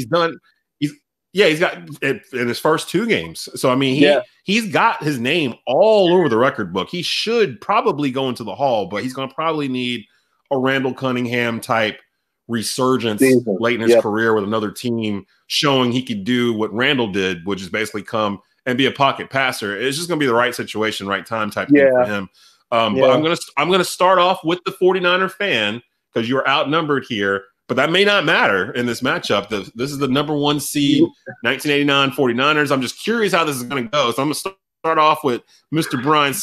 Yeah, he's got it in his first 2 games. So I mean, he's got his name all over the record book. He should probably go into the Hall, but he's going to probably need a Randall Cunningham type resurgence late in his career with another team showing he could do what Randall did, which is basically come and be a pocket passer. It's just going to be the right situation, right time type thing for him. But I'm gonna start off with the 49er fan because you're outnumbered here. But that may not matter in this matchup. This is the number 1 seed, 1989 49ers. I'm just curious how this is going to go. So I'm going to start off with Mr. Brian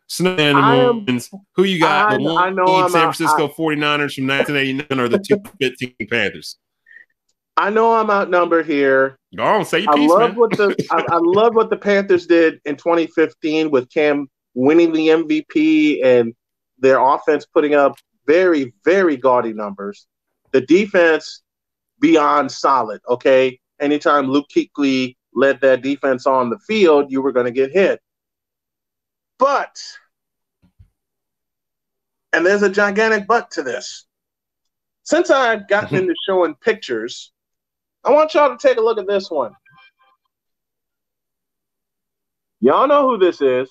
Snowman. Who you got? I know San Francisco 49ers from 1989 or the 2015 Panthers? I know I'm outnumbered here. Go on, say your piece, man. I love what the Panthers did in 2015 with Cam winning the MVP and their offense putting up very, very gaudy numbers. The defense beyond solid, okay? Anytime Luke Kuechly led that defense on the field, you were going to get hit. But, and there's a gigantic but to this. Since I've gotten into showing pictures, I want y'all to take a look at this one. Y'all know who this is.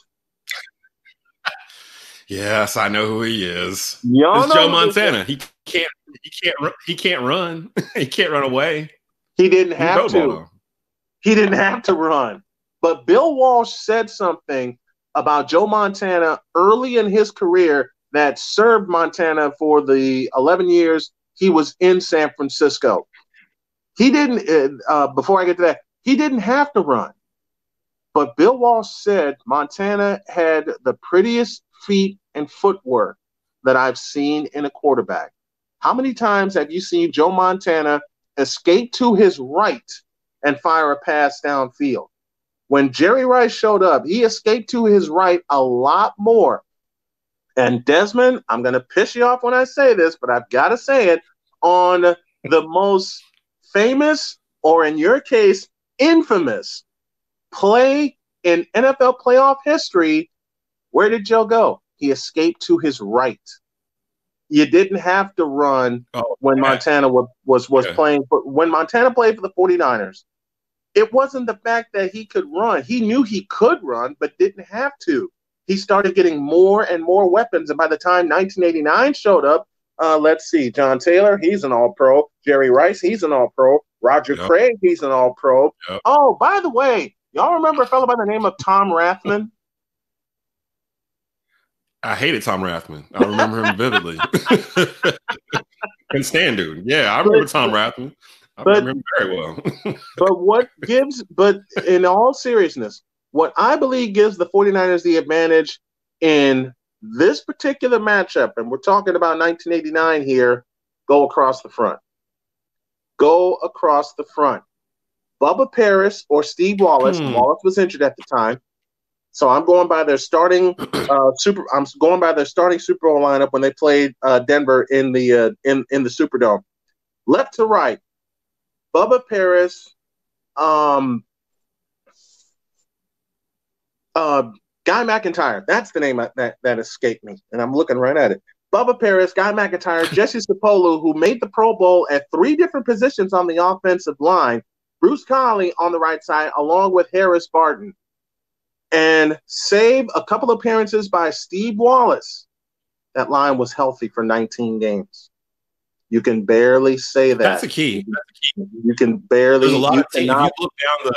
Yes, I know who he is. Y'all it's know Joe Montana. He can't run. He can't run away. He didn't have to. He didn't have to run. But Bill Walsh said something about Joe Montana early in his career that served Montana for the 11 years he was in San Francisco. He didn't, before I get to that, he didn't have to run. But Bill Walsh said Montana had the prettiest feet and footwork that I've seen in a quarterback. How many times have you seen Joe Montana escape to his right and fire a pass downfield? When Jerry Rice showed up, he escaped to his right a lot more. And Desmond, I'm going to piss you off when I say this, but I've got to say it, on the most famous, or in your case, infamous play in NFL playoff history, where did Joe go? He escaped to his right. You didn't have to run when Montana was playing. But when Montana played for the 49ers, it wasn't the fact that he could run. He knew he could run, but didn't have to. He started getting more and more weapons. And by the time 1989 showed up, let's see, John Taylor, he's an all-pro. Jerry Rice, he's an all-pro. Roger Craig, he's an all-pro. Oh, by the way, y'all remember a fellow by the name of Tom Rathman? I hated Tom Rathman. I remember him vividly. Couldn't stand dude. Yeah, I remember Tom Rathman. I remember him very well. But in all seriousness, what I believe gives the 49ers the advantage in this particular matchup, and we're talking about 1989 here, go across the front. Go across the front. Bubba Paris or Steve Wallace. Wallace was injured at the time. So I'm going by their starting Super Bowl lineup when they played Denver in the Superdome. Left to right, Bubba Paris, Guy McIntyre. That's the name that escaped me, and I'm looking right at it. Bubba Paris, Guy McIntyre, Jesse Sapolu, who made the Pro Bowl at 3 different positions on the offensive line. Bruce Conley on the right side, along with Harris Barton. And save a couple appearances by Steve Wallace, that line was healthy for 19 games. You can barely say that. That's the key. You can barely. There's a lot of teams. If you look down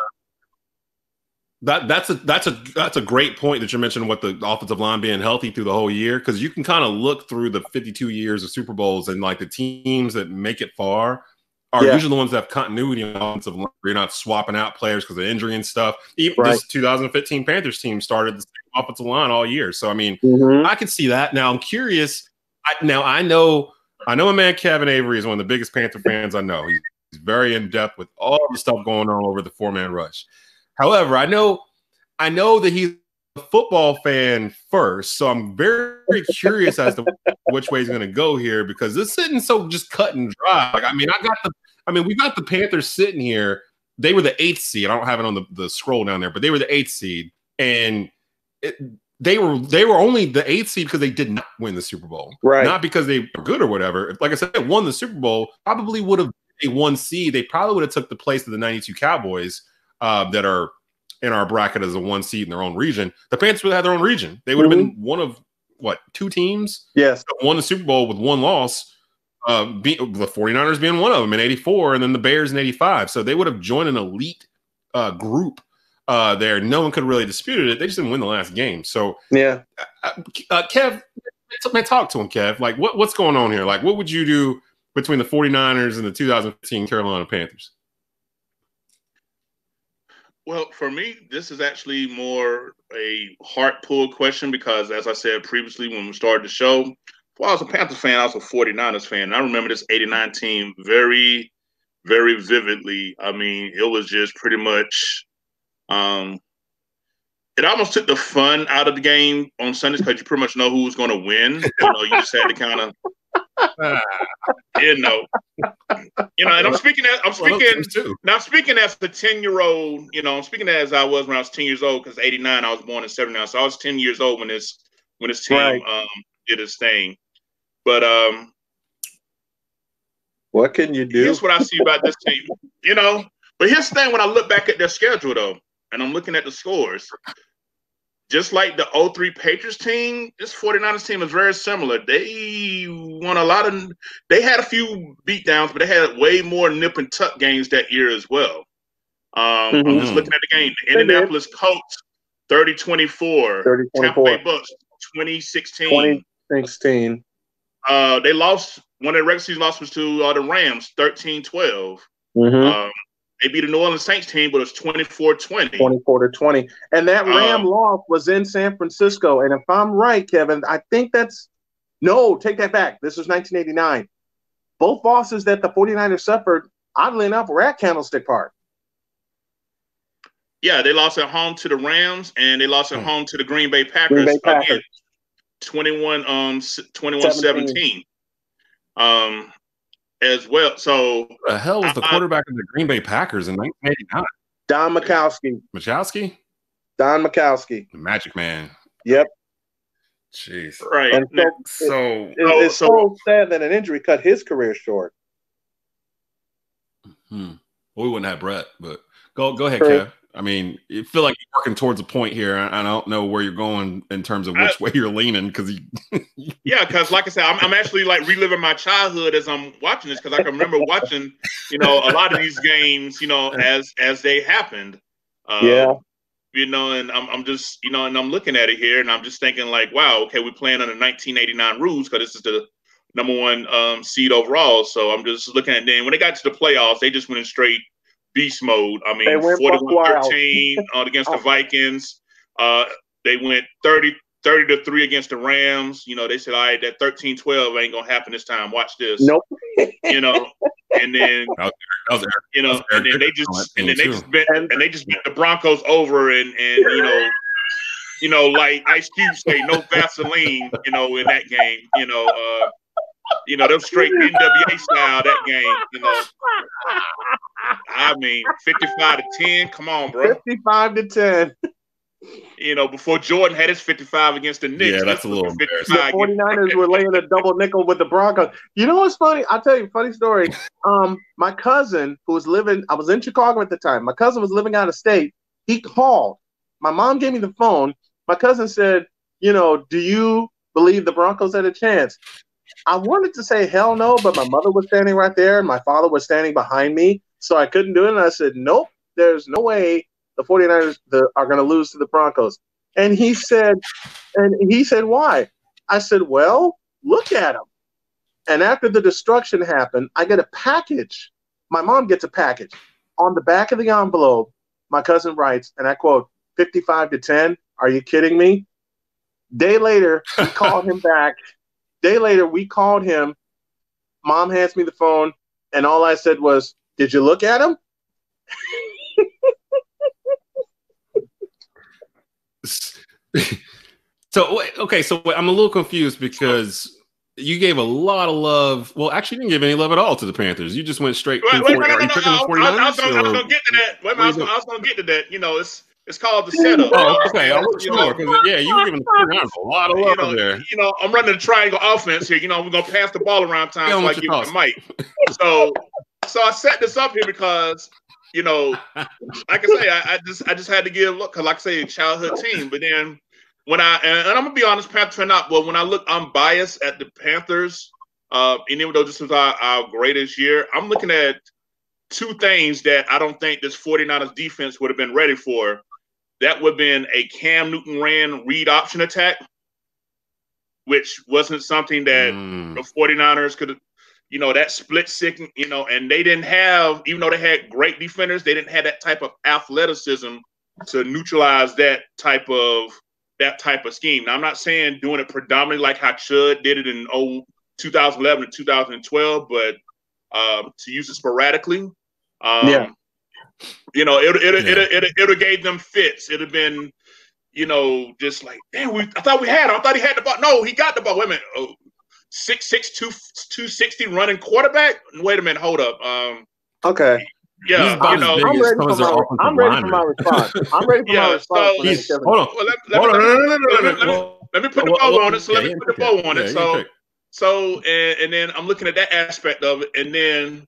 that's a great point that you're mentioning with the offensive line being healthy through the whole year, because you can kind of look through the 52 years of Super Bowls and like the teams that make it far are usually the ones that have continuity in offensive line. You're not swapping out players because of injury and stuff. Even this 2015 Panthers team started the same offensive line all year. So, I mean, I can see that. Now, I'm curious. I know my man Kevin Avery is one of the biggest Panther fans I know. He's very in-depth with all the stuff going on over the 4-man rush. However, I know that he's a football fan first, so I'm very, very curious as to which way he's going to go here, because this isn't so just cut and dry. Like, we got the Panthers sitting here. They were the 8th seed. I don't have it on the scroll down there, but they were the 8th seed, and they were only the 8th seed because they did not win the Super Bowl, right? Not because they were good or whatever. Like I said, they won the Super Bowl, probably would have a 1 seed, they probably would have took the place of the 92 Cowboys that are in our bracket as a 1 seed in their own region. The Panthers would have had their own region. They would have been one of, 2 teams? Yes. That won the Super Bowl with 1 loss, the 49ers being one of them in 84, and then the Bears in 85. So they would have joined an elite group there. No one could have really disputed it. They just didn't win the last game. So, yeah. Kev, man, talk to him, Kev. Like, what's going on here? Like, what would you do between the 49ers and the 2015 Carolina Panthers? Well, for me, this is actually more a heart pull question because, as I said previously when we started the show, before I was a Panthers fan, I was a 49ers fan. And I remember this 89 team very, very vividly. I mean, it was just pretty much it almost took the fun out of the game on Sundays because you pretty much know who was going to win. You just had to kind of, and I'm speaking as a 10-year-old. I'm speaking as I was when I was 10 years old because 89, I was born in 79, so I was 10 years old when this team did its thing. But what can you do? Here's what I see about this team, But here's the thing: when I look back at their schedule, though, and I'm looking at the scores, just like the 03 Patriots team, this 49ers team is very similar. They won they had a few beatdowns, but they had way more nip and tuck games that year as well. I'm just looking at the game. The Indianapolis Colts, 30-24. Tampa Bay Bucks, 2016. 2016. They lost, one of their regular season losses was to the Rams, 13-12. They beat the New Orleans Saints team, but it was 24-20. 24-20. And that Ram loss was in San Francisco. And if I'm right, Kevin, I think take that back. This was 1989. Both losses that the 49ers suffered, oddly enough, were at Candlestick Park. Yeah, they lost at home to the Rams, and they lost at home to the Green Bay Packers. Again, 21-17. As well. So who the hell was the quarterback of the Green Bay Packers in 1989? Don Majkowski. Don Majkowski. The Magic Man. Yep. Jeez. Right. And it's so sad that an injury cut his career short. Well, we wouldn't have Brett, but go ahead, Kev. I mean, you feel like you're working towards a point here. I don't know where you're going in terms of which way you're leaning because because like I said, I'm actually like reliving my childhood as I'm watching this because I can remember watching, a lot of these games, as they happened. And I'm just, and I'm looking at it here and I'm just thinking like, wow, okay, we're playing under 1989 rules because this is the number 1 seed overall. So I'm just looking at them. When they got to the playoffs, they just went in straight beast mode. I mean, 41-13 against the Vikings. They went 30-3 against the Rams. They said, all right, that 13-12 ain't gonna happen this time. Watch this. Nope. And then and then they just bent the Broncos over and like Ice Cube say, no Vaseline, in that game. Them straight NWA style that game, I mean, 55-10. Come on, bro. 55-10. Before Jordan had his 55 against the Knicks. Yeah, that's a little embarrassing. The 49ers were laying a double nickel with the Broncos. You know what's funny? I'll tell you a funny story. My cousin who was I was in Chicago at the time. My cousin was living out of state. He called. My mom gave me the phone. My cousin said, do you believe the Broncos had a chance? I wanted to say hell no, but my mother was standing right there and my father was standing behind me, so I couldn't do it. And I said, nope, there's no way the 49ers are going to lose to the Broncos. And he said, why? I said, well, look at them. And after the destruction happened, I get a package. My mom gets a package. On the back of the envelope, my cousin writes, and I quote, 55-10. Are you kidding me? Day later, we called him back. Day later, we called him. Mom hands me the phone, and all I said was, did you look at him? So I'm a little confused because you gave a lot of love. Well, actually, you didn't give any love at all to the Panthers. You just went straight. Are you picking the 49ers? I was going to get to that. I was going to get to that. It's called the setup. Oh, okay. I wasn't sure. You were giving the 49ers a lot of love there. I'm running a triangle offense here. We're going to pass the ball around time so I give the mic. So So I set this up here because, you know, like I say, I just had to give look, cause like I say, childhood team. But then when and I'm gonna be honest, Panther fan not, but when I look, I'm biased at the Panthers. And even though this was our greatest year, I'm looking at two things that I don't think this 49ers defense would have been ready for. That would have been a Cam Newton ran read option attack, which wasn't something that the 49ers could have, you know, that split second, you know, and they didn't have, even though they had great defenders, they didn't have that type of athleticism to neutralize that type of scheme. Now, I'm not saying doing it predominantly like how Chud did it in 2011 and 2012, but to use it sporadically, you know, it have gave them fits. It'd have been, you know, just like, damn, I thought we had him. I thought he had the ball. No, he got the ball. Wait a minute. 6'6", 260 running quarterback. Wait a minute. Hold up. Okay. Yeah, you know, I'm ready for my response. I'm ready for my response. So, hold on. Let me put the bow on it. So let me put the bow on it. So, and then I'm looking at that aspect of it, and then,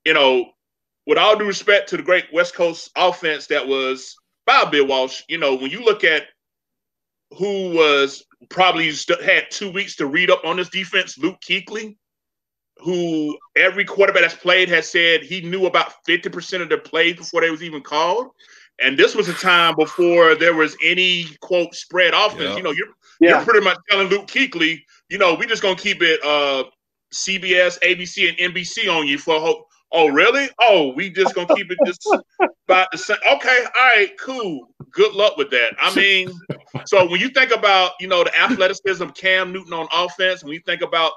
you know, with all due respect to the great West Coast offense that was by Bill Walsh, you know, when you look at who was probably had 2 weeks to read up on this defense, Luke Kuechly, who every quarterback that's played has said he knew about 50% of their plays before they was even called. And this was a time before there was any, quote, spread offense. Yep. You know, you're pretty much telling Luke Kuechly, you know, we just going to keep it CBS, ABC, and NBC on you for a whole. Oh, really? Oh, we just going to keep it just about the same. Okay, all right, cool. Good luck with that. I mean, so when you think about, you know, the athleticism of Cam Newton on offense, when you think about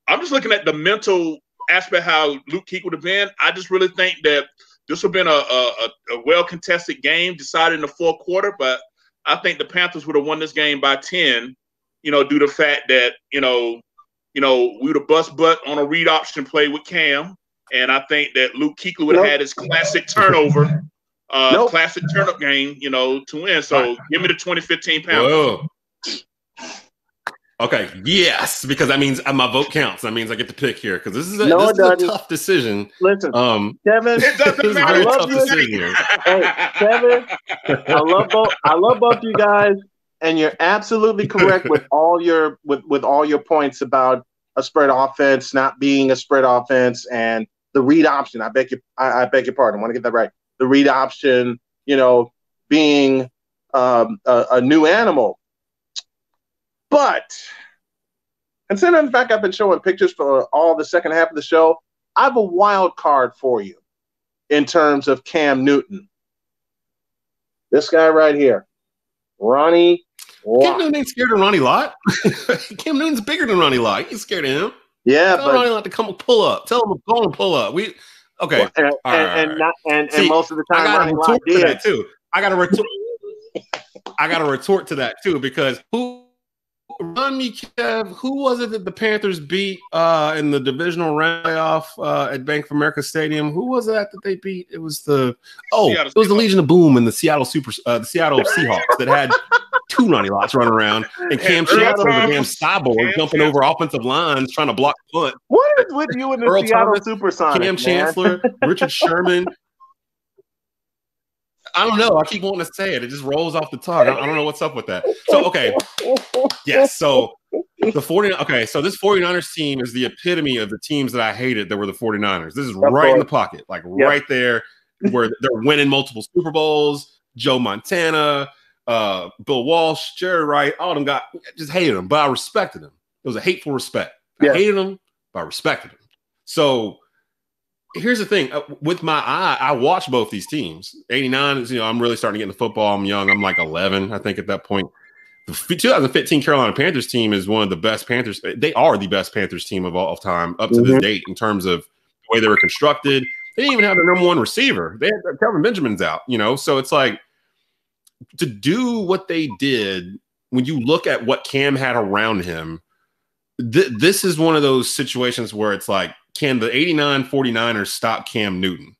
I'm just looking at the mental aspect, how Luke Kuechly would have been. I just really think that this would have been a well-contested game decided in the fourth quarter, but I think the Panthers would have won this game by 10, you know, due to the fact that, you know, we would have bust butt on a read option play with Cam. And I think that Luke Kuechly would have had his classic turnover, classic turn-up game, you know, to win. So give me the 2015 Panthers. Whoa. Okay, yes, because that means my vote counts. That means I get to pick here because this is a tough decision. Listen, Kevin, it doesn't matter. I love you. Hey, Kevin, I love both you guys, and you're absolutely correct with all your points about a spread offense not being a spread offense and the read option. I beg your pardon. I want to get that right. The read option, you know, being a new animal. But considering the fact I've been showing pictures for all the second half of the show, I have a wild card for you in terms of Cam Newton. This guy right here, Ronnie Lott. Cam Newton ain't scared of Ronnie Lott. Cam Newton's bigger than Ronnie Lott. He's scared of him. Yeah, tell Ronnie Lott to come pull up. Tell him to go and pull up. Okay. And most of the time, I got Ronnie Lott did that too. I got to retort to that too because run me, Kev. Who was it that the Panthers beat in the divisional round playoff at Bank of America Stadium? Who was that they beat? It was the Legion of Boom and the Seattle Seahawks that had two Ronnie Lotts running around and Cam Chancellor, the damn cyborg, jumping over offensive lines trying to block the punt. What is with you in the Seattle Supersonics? Cam Chancellor, Richard Sherman. I don't know. I keep wanting to say it. It just rolls off the tongue. I don't know what's up with that. So, okay. Yes. So, so this 49ers team is the epitome of the teams that I hated that were the 49ers. This is right in the pocket, like right there where they're winning multiple Super Bowls. Joe Montana, Bill Walsh, Jerry Wright, all of them just hated them, but I respected them. It was a hateful respect. I hated them, but I respected them. So, here's the thing. With my eye, I watch both these teams. 89 is, I'm really starting to get into football. I'm young. I'm like 11, I think, at that point. The 2015 Carolina Panthers team is one of the best Panthers. They are the best Panthers team of all time up to this date in terms of the way they were constructed. They didn't even have their number one receiver. They had Kelvin Benjamin's out, so it's like to do what they did when you look at what Cam had around him, this is one of those situations where it's like, can the 89 49ers stop Cam Newton?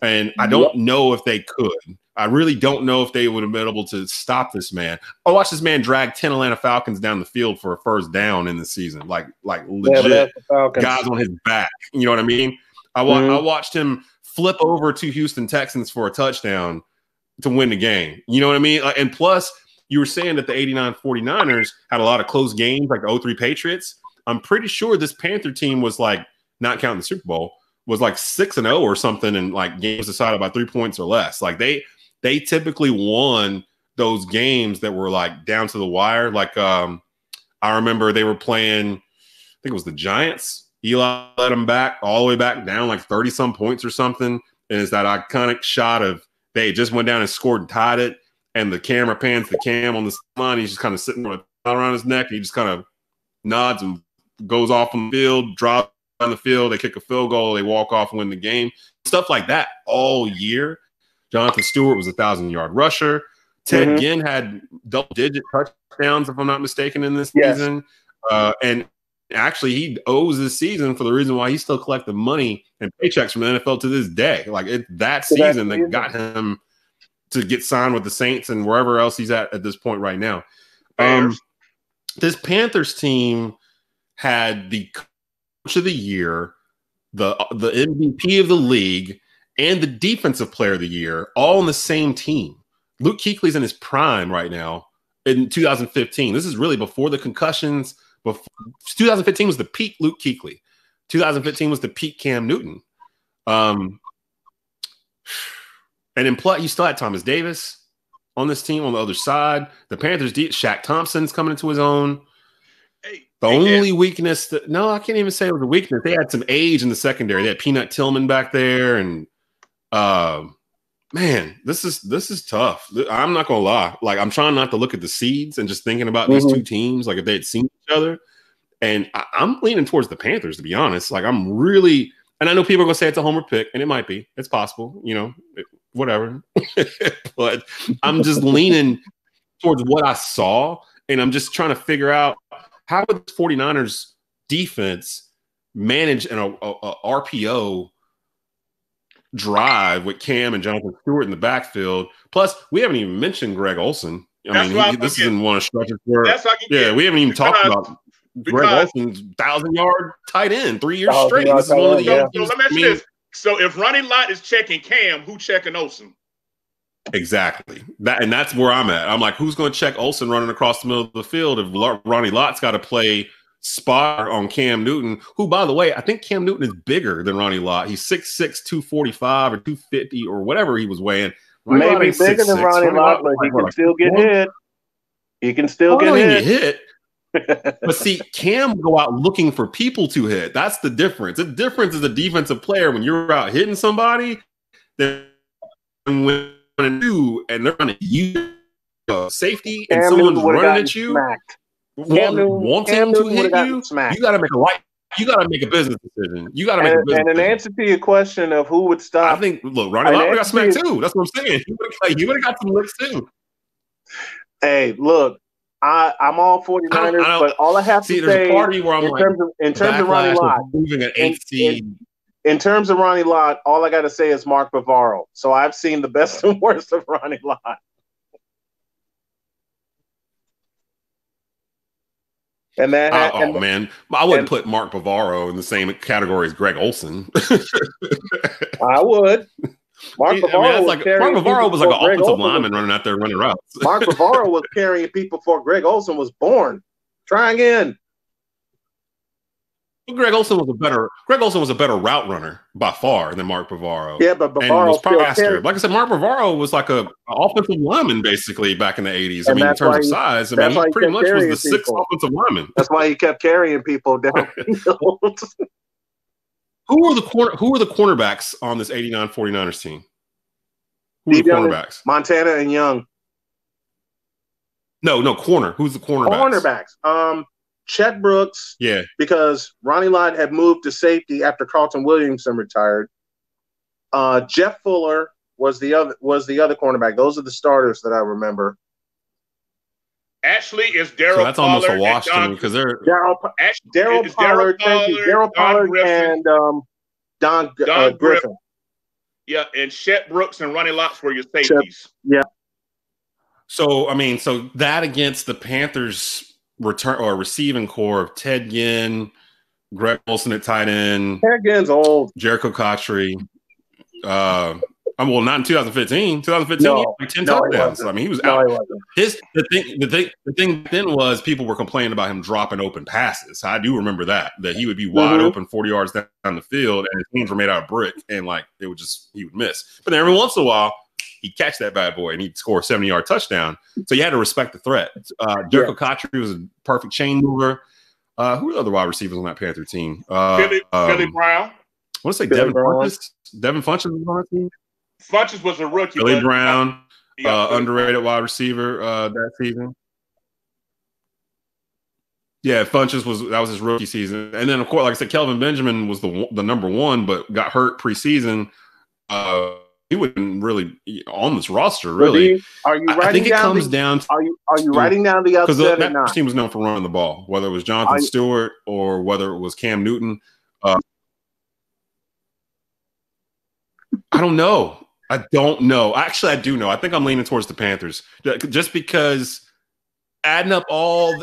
And I don't know if they could. I really don't know if they would have been able to stop this man. I watched this man drag 10 Atlanta Falcons down the field for a first down in the season, like legit guys on his back. You know what I mean? I watched him flip over to Houston Texans for a touchdown to win the game. You know what I mean? And plus, you were saying that the 89 49ers had a lot of close games, like the 03 Patriots. I'm pretty sure this Panther team was like, not counting the Super Bowl, was like 6-0 or something, and like games decided by 3 points or less. Like they typically won those games that were like down to the wire. Like I remember they were playing, I think it was the Giants. Eli let them back all the way back down like 30 some points or something. And it's that iconic shot of they just went down and scored and tied it. And the camera pans the cam on the line. He's just kind of sitting with a around his neck. And he just kind of nods and goes off on the field, drops on the field. They kick a field goal. They walk off and win the game. Stuff like that all year. Jonathan Stewart was a 1,000-yard rusher. Ted Ginn had double-digit touchdowns, if I'm not mistaken, in this season. And actually, he owes this season for the reason why he's still collecting money and paychecks from the NFL to this day. Like that season that got him to get signed with the Saints and wherever else he's at this point right now. This Panthers team had the coach of the year, the MVP of the league, and the defensive player of the year all on the same team. Luke Kuechly's in his prime right now in 2015. This is really before the concussions. 2015 was the peak Luke Kuechly. 2015 was the peak Cam Newton. And in play, you still had Thomas Davis on this team on the other side. The Panthers, Shaq Thompson's coming into his own. The only weakness I can't even say it was a weakness. They had some age in the secondary. They had Peanut Tillman back there, and man, this is tough. I'm not gonna lie. Like, I'm trying not to look at the seeds and just thinking about these two teams, like if they had seen each other. And I'm leaning towards the Panthers, to be honest. Like, I'm really, and I know people are gonna say it's a homer pick, and it might be. It's possible, whatever. But I'm just leaning towards what I saw, and I'm just trying to figure out how would the 49ers defense manage an RPO drive with Cam and Jonathan Stewart in the backfield. Plus, we haven't even mentioned Greg Olsen. This is in one of stretches where we haven't even talked about Greg Olsen's 1,000-yard tight end 3 years straight. This is one of the young. So let me ask you this: so if Ronnie Lott is checking Cam, who checking Olsen? Exactly. That's where I'm at. I'm like, who's going to check Olsen running across the middle of the field if Ronnie Lott's got to play spot on Cam Newton, who, by the way, I think Cam Newton is bigger than Ronnie Lott. He's 6'6", 245 or 250 or whatever he was weighing. Maybe bigger than Ronnie Lott, but he can still get hit. He can still get hit. But see, Cam will go out looking for people to hit. That's the difference. The difference is a defensive player when you're out hitting somebody, then when and they're running you safety and Cam someone's running at you, wanting to hit you, you got to make a right. You got to make a business decision. You got to make a business decision. And in answer to your question of who would stop, I think Ronnie Lott got smacked too. That's what I'm saying. He would have got some licks too. Hey, look, I'm all 49ers, but all I have to say, there's a party where I'm in terms of Ronnie Lott, moving an 8th seed. In terms of Ronnie Lott, all I got to say is Mark Bavaro. So I've seen the best and worst of Ronnie Lott. And that, man, I wouldn't put Mark Bavaro in the same category as Greg Olsen. I would. Mark Bavaro was like an offensive lineman running out there running routes. Mark Bavaro was carrying people before Greg Olsen was born. Try again. Greg Olsen was a better route runner by far than Mark Bavaro. Yeah, but Bavaro was faster. Like I said, Mark Bavaro was like an offensive lineman basically back in the 80s. I mean, in terms of size, he pretty much was the sixth offensive lineman. That's why he kept carrying people down. Who were the cornerbacks on this 89 49ers team? Who were the cornerbacks? Montana and Young. No, corner. Who's the cornerbacks? Cornerbacks. Chet Brooks, because Ronnie Lott had moved to safety after Carlton Williamson retired. Jeff Fuller was the other cornerback. Those are the starters that I remember. Actually, it's Daryl Pollard. That's almost a wash to me because they're Daryl Pollard, and Don Griffin. Yeah, and Chet Brooks and Ronnie Lott were your safeties. Yeah. So that against the Panthers return or receiving core of Ted Ginn, Greg Olson at tight end. Again's old. Jericho Cotchery. Well, not in 2015. 2015, he had like 10 touchdowns. I mean, he was out. He wasn't. The thing then was people were complaining about him dropping open passes. I do remember that he would be wide open 40 yards down the field, and his hands were made out of brick, and like he would miss. But then every once in a while, he'd catch that bad boy and he'd score a 70-yard touchdown. So you had to respect the threat. Jericho Cotchery was a perfect chain mover. Who were the other wide receivers on that Panther team? Billy Brown. I want to say Devin Funchess. Devin Funchess was on that team. Funchess was a rookie. Billy Brown, underrated wide receiver that season. Yeah, Funchess that was his rookie season, and then of course, like I said, Kelvin Benjamin was the number one, but got hurt preseason. He wasn't really on this roster. Really, are you writing I think it down comes down. Are you writing down the upset or not? That team was known for running the ball, whether it was Jonathan Stewart or whether it was Cam Newton. I don't know. Actually, I do know. I think I'm leaning towards the Panthers just because adding up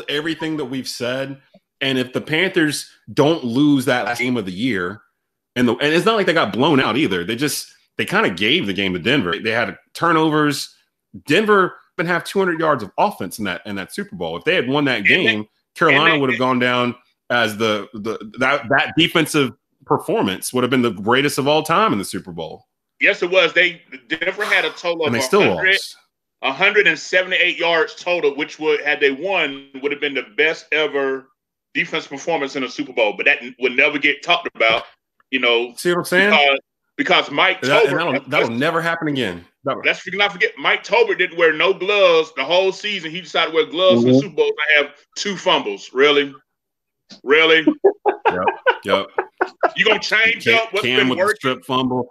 everything that we've said, and if the Panthers don't lose that last game of the year, and it's not like they got blown out either. They kind of gave the game to Denver. They had turnovers. Denver didn't have 200 yards of offense in that Super Bowl. If they had won that game, Carolina would have gone down as that defensive performance would have been the greatest of all time in the Super Bowl. Yes, it was. Denver had a total of 178 yards total, which had they won, would have been the best ever defense performance in a Super Bowl. But that would never get talked about, See what I'm saying? Because Mike Tolbert. That'll never happen again. Let's not forget, Mike Tolbert didn't wear no gloves the whole season. He decided to wear gloves in the Super Bowl. I have 2 fumbles. Really? Yep. You gonna change up what's Cam been with working? The strip fumble.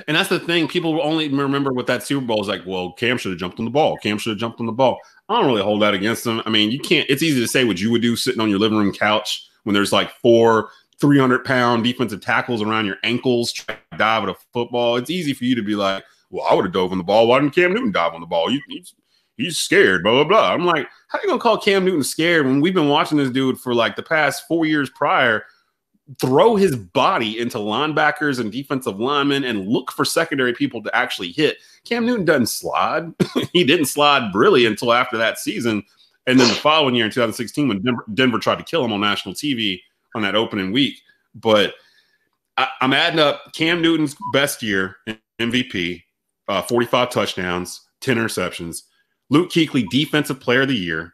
And that's the thing. People only remember with that Super Bowl is like, well, Cam should have jumped on the ball. I don't really hold that against him. I mean, you can't. It's easy to say what you would do sitting on your living room couch when there's like 4 300-pound defensive tackles around your ankles trying to dive at a football. It's easy for you to be like, well, I would have dove on the ball. Why didn't Cam Newton dive on the ball? He's scared, blah, blah, blah. I'm like, how are you going to call Cam Newton scared when we've been watching this dude for like the past 4 years prior throw his body into linebackers and defensive linemen and look for secondary people to actually hit? Cam Newton doesn't slide. He didn't slide really until after that season. And then the following year in 2016 when Denver tried to kill him on national TV on that opening week. But I'm adding up Cam Newton's best year in MVP, 45 touchdowns, 10 interceptions. Luke Kuechly, Defensive Player of the Year,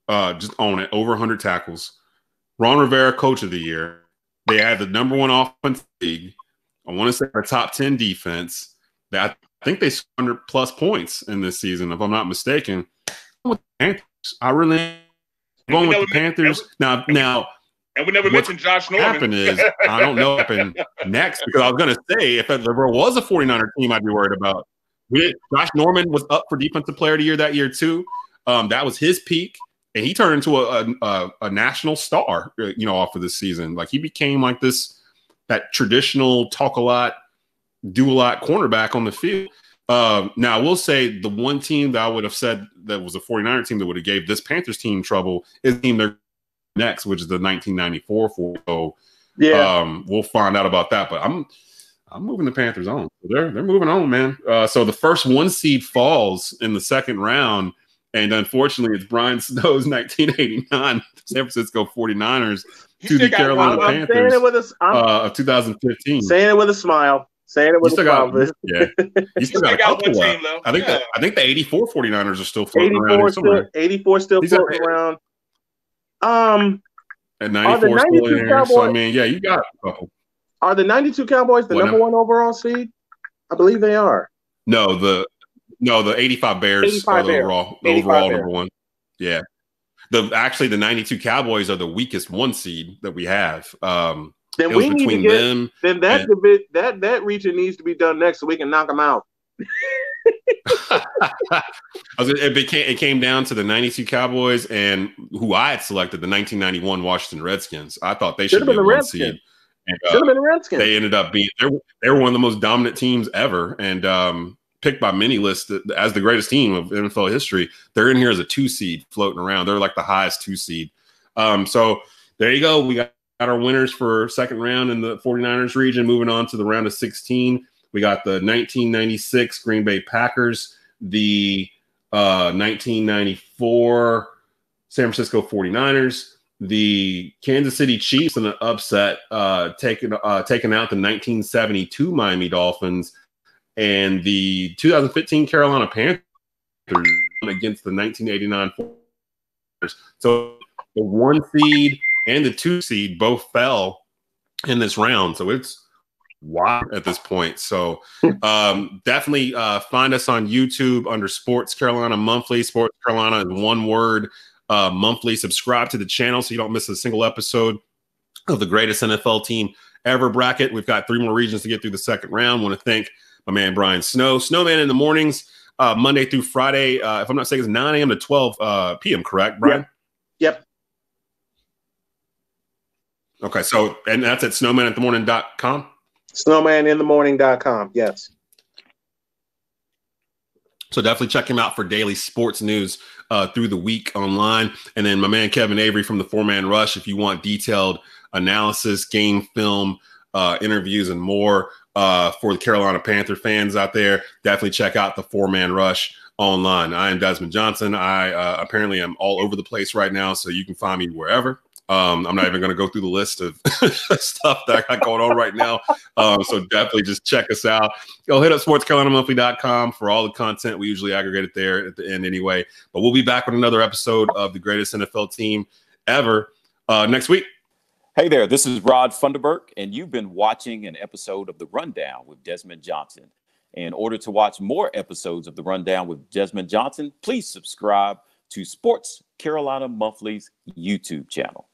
just own it, over 100 tackles. Ron Rivera, Coach of the Year. They had the number 1 offense league. I want to say a top 10 defense. I think they scored 100+ points in this season, if I'm not mistaken. With the Panthers, I really am going with the Panthers. Now, and we never mentioned Josh Norman. What happened is, I don't know what happened next, because I was going to say, if there was a 49er team I'd be worried about. Josh Norman was up for Defensive Player of the Year that year, too. That was his peak. And he turned into a national star, off of this season. Like, he became like that traditional talk a lot, do a lot cornerback on the field. Now, I will say the one team that I would have said that was a 49er team that would have gave this Panthers team trouble is the team they're next, which is the 1994 4. So, we'll find out about that. But I'm moving the Panthers on. They're moving on, man. So the first 1 seed falls in the second round. And unfortunately, it's Brian Snow's 1989 San Francisco 49ers to the Carolina Panthers of 2015. Saying it with a smile. Saying it with a smile. Yeah. You still got a couple left. I think the 84 49ers are still floating around somewhere. 84 still floating around. And 94 still in here. So, I mean, yeah, you got a couple. Are the 92 Cowboys the number 1 overall seed? I believe they are. No, the 85 Bears are the overall number 1. Yeah. The 92 Cowboys are the weakest 1 seed that we have. Then we need to get them. Then that region needs to be done next so we can knock them out. It came down to the 92 Cowboys and who I had selected, the 1991 Washington Redskins. I thought they should be the 1 seed. Should have been the Redskins. They ended up being they were one of the most dominant teams ever, and picked by many lists as the greatest team of NFL history. They're in here as a 2 seed floating around. They're like the highest 2 seed. So there you go. We got our winners for second round in the 49ers region. Moving on to the round of 16. We got the 1996 Green Bay Packers, the 1994 San Francisco 49ers, the Kansas City Chiefs in an upset, taking out the 1972 Miami Dolphins, and the 2015 Carolina Panthers against the 1989 49ers. So the 1 seed and the 2 seed both fell in this round. So it's wild at this point. So definitely find us on YouTube under Sports Carolina Monthly. Sports Carolina is one word, monthly. Subscribe to the channel so you don't miss a single episode of the greatest NFL team ever bracket. We've got 3 more regions to get through the second round. Want to thank my man Brian Snowman in the mornings, Monday through Friday. If I'm not mistaken, it's 9 a.m. to 12 p.m. Correct, Brian? Yep. Okay, so and that's at snowmaninthemorning.com. Snowmaninthemorning.com. Yes. So definitely check him out for daily sports news through the week online. And then my man Kevin Avery from the 4-Man Rush. If you want detailed analysis, game film, interviews, and more for the Carolina Panther fans out there, definitely check out the 4-Man Rush online. I am Desmond Johnson. I apparently am all over the place right now, so you can find me wherever. I'm not even going to go through the list of stuff that I got going on right now. So definitely just check us out. Go hit up sportscarolinamonthly.com for all the content. We usually aggregate it there at the end anyway. But we'll be back with another episode of the greatest NFL team ever next week. Hey there, this is Rod Funderburk, and you've been watching an episode of The Rundown with Desmond Johnson. In order to watch more episodes of The Rundown with Desmond Johnson, please subscribe to Sports Carolina Monthly's YouTube channel.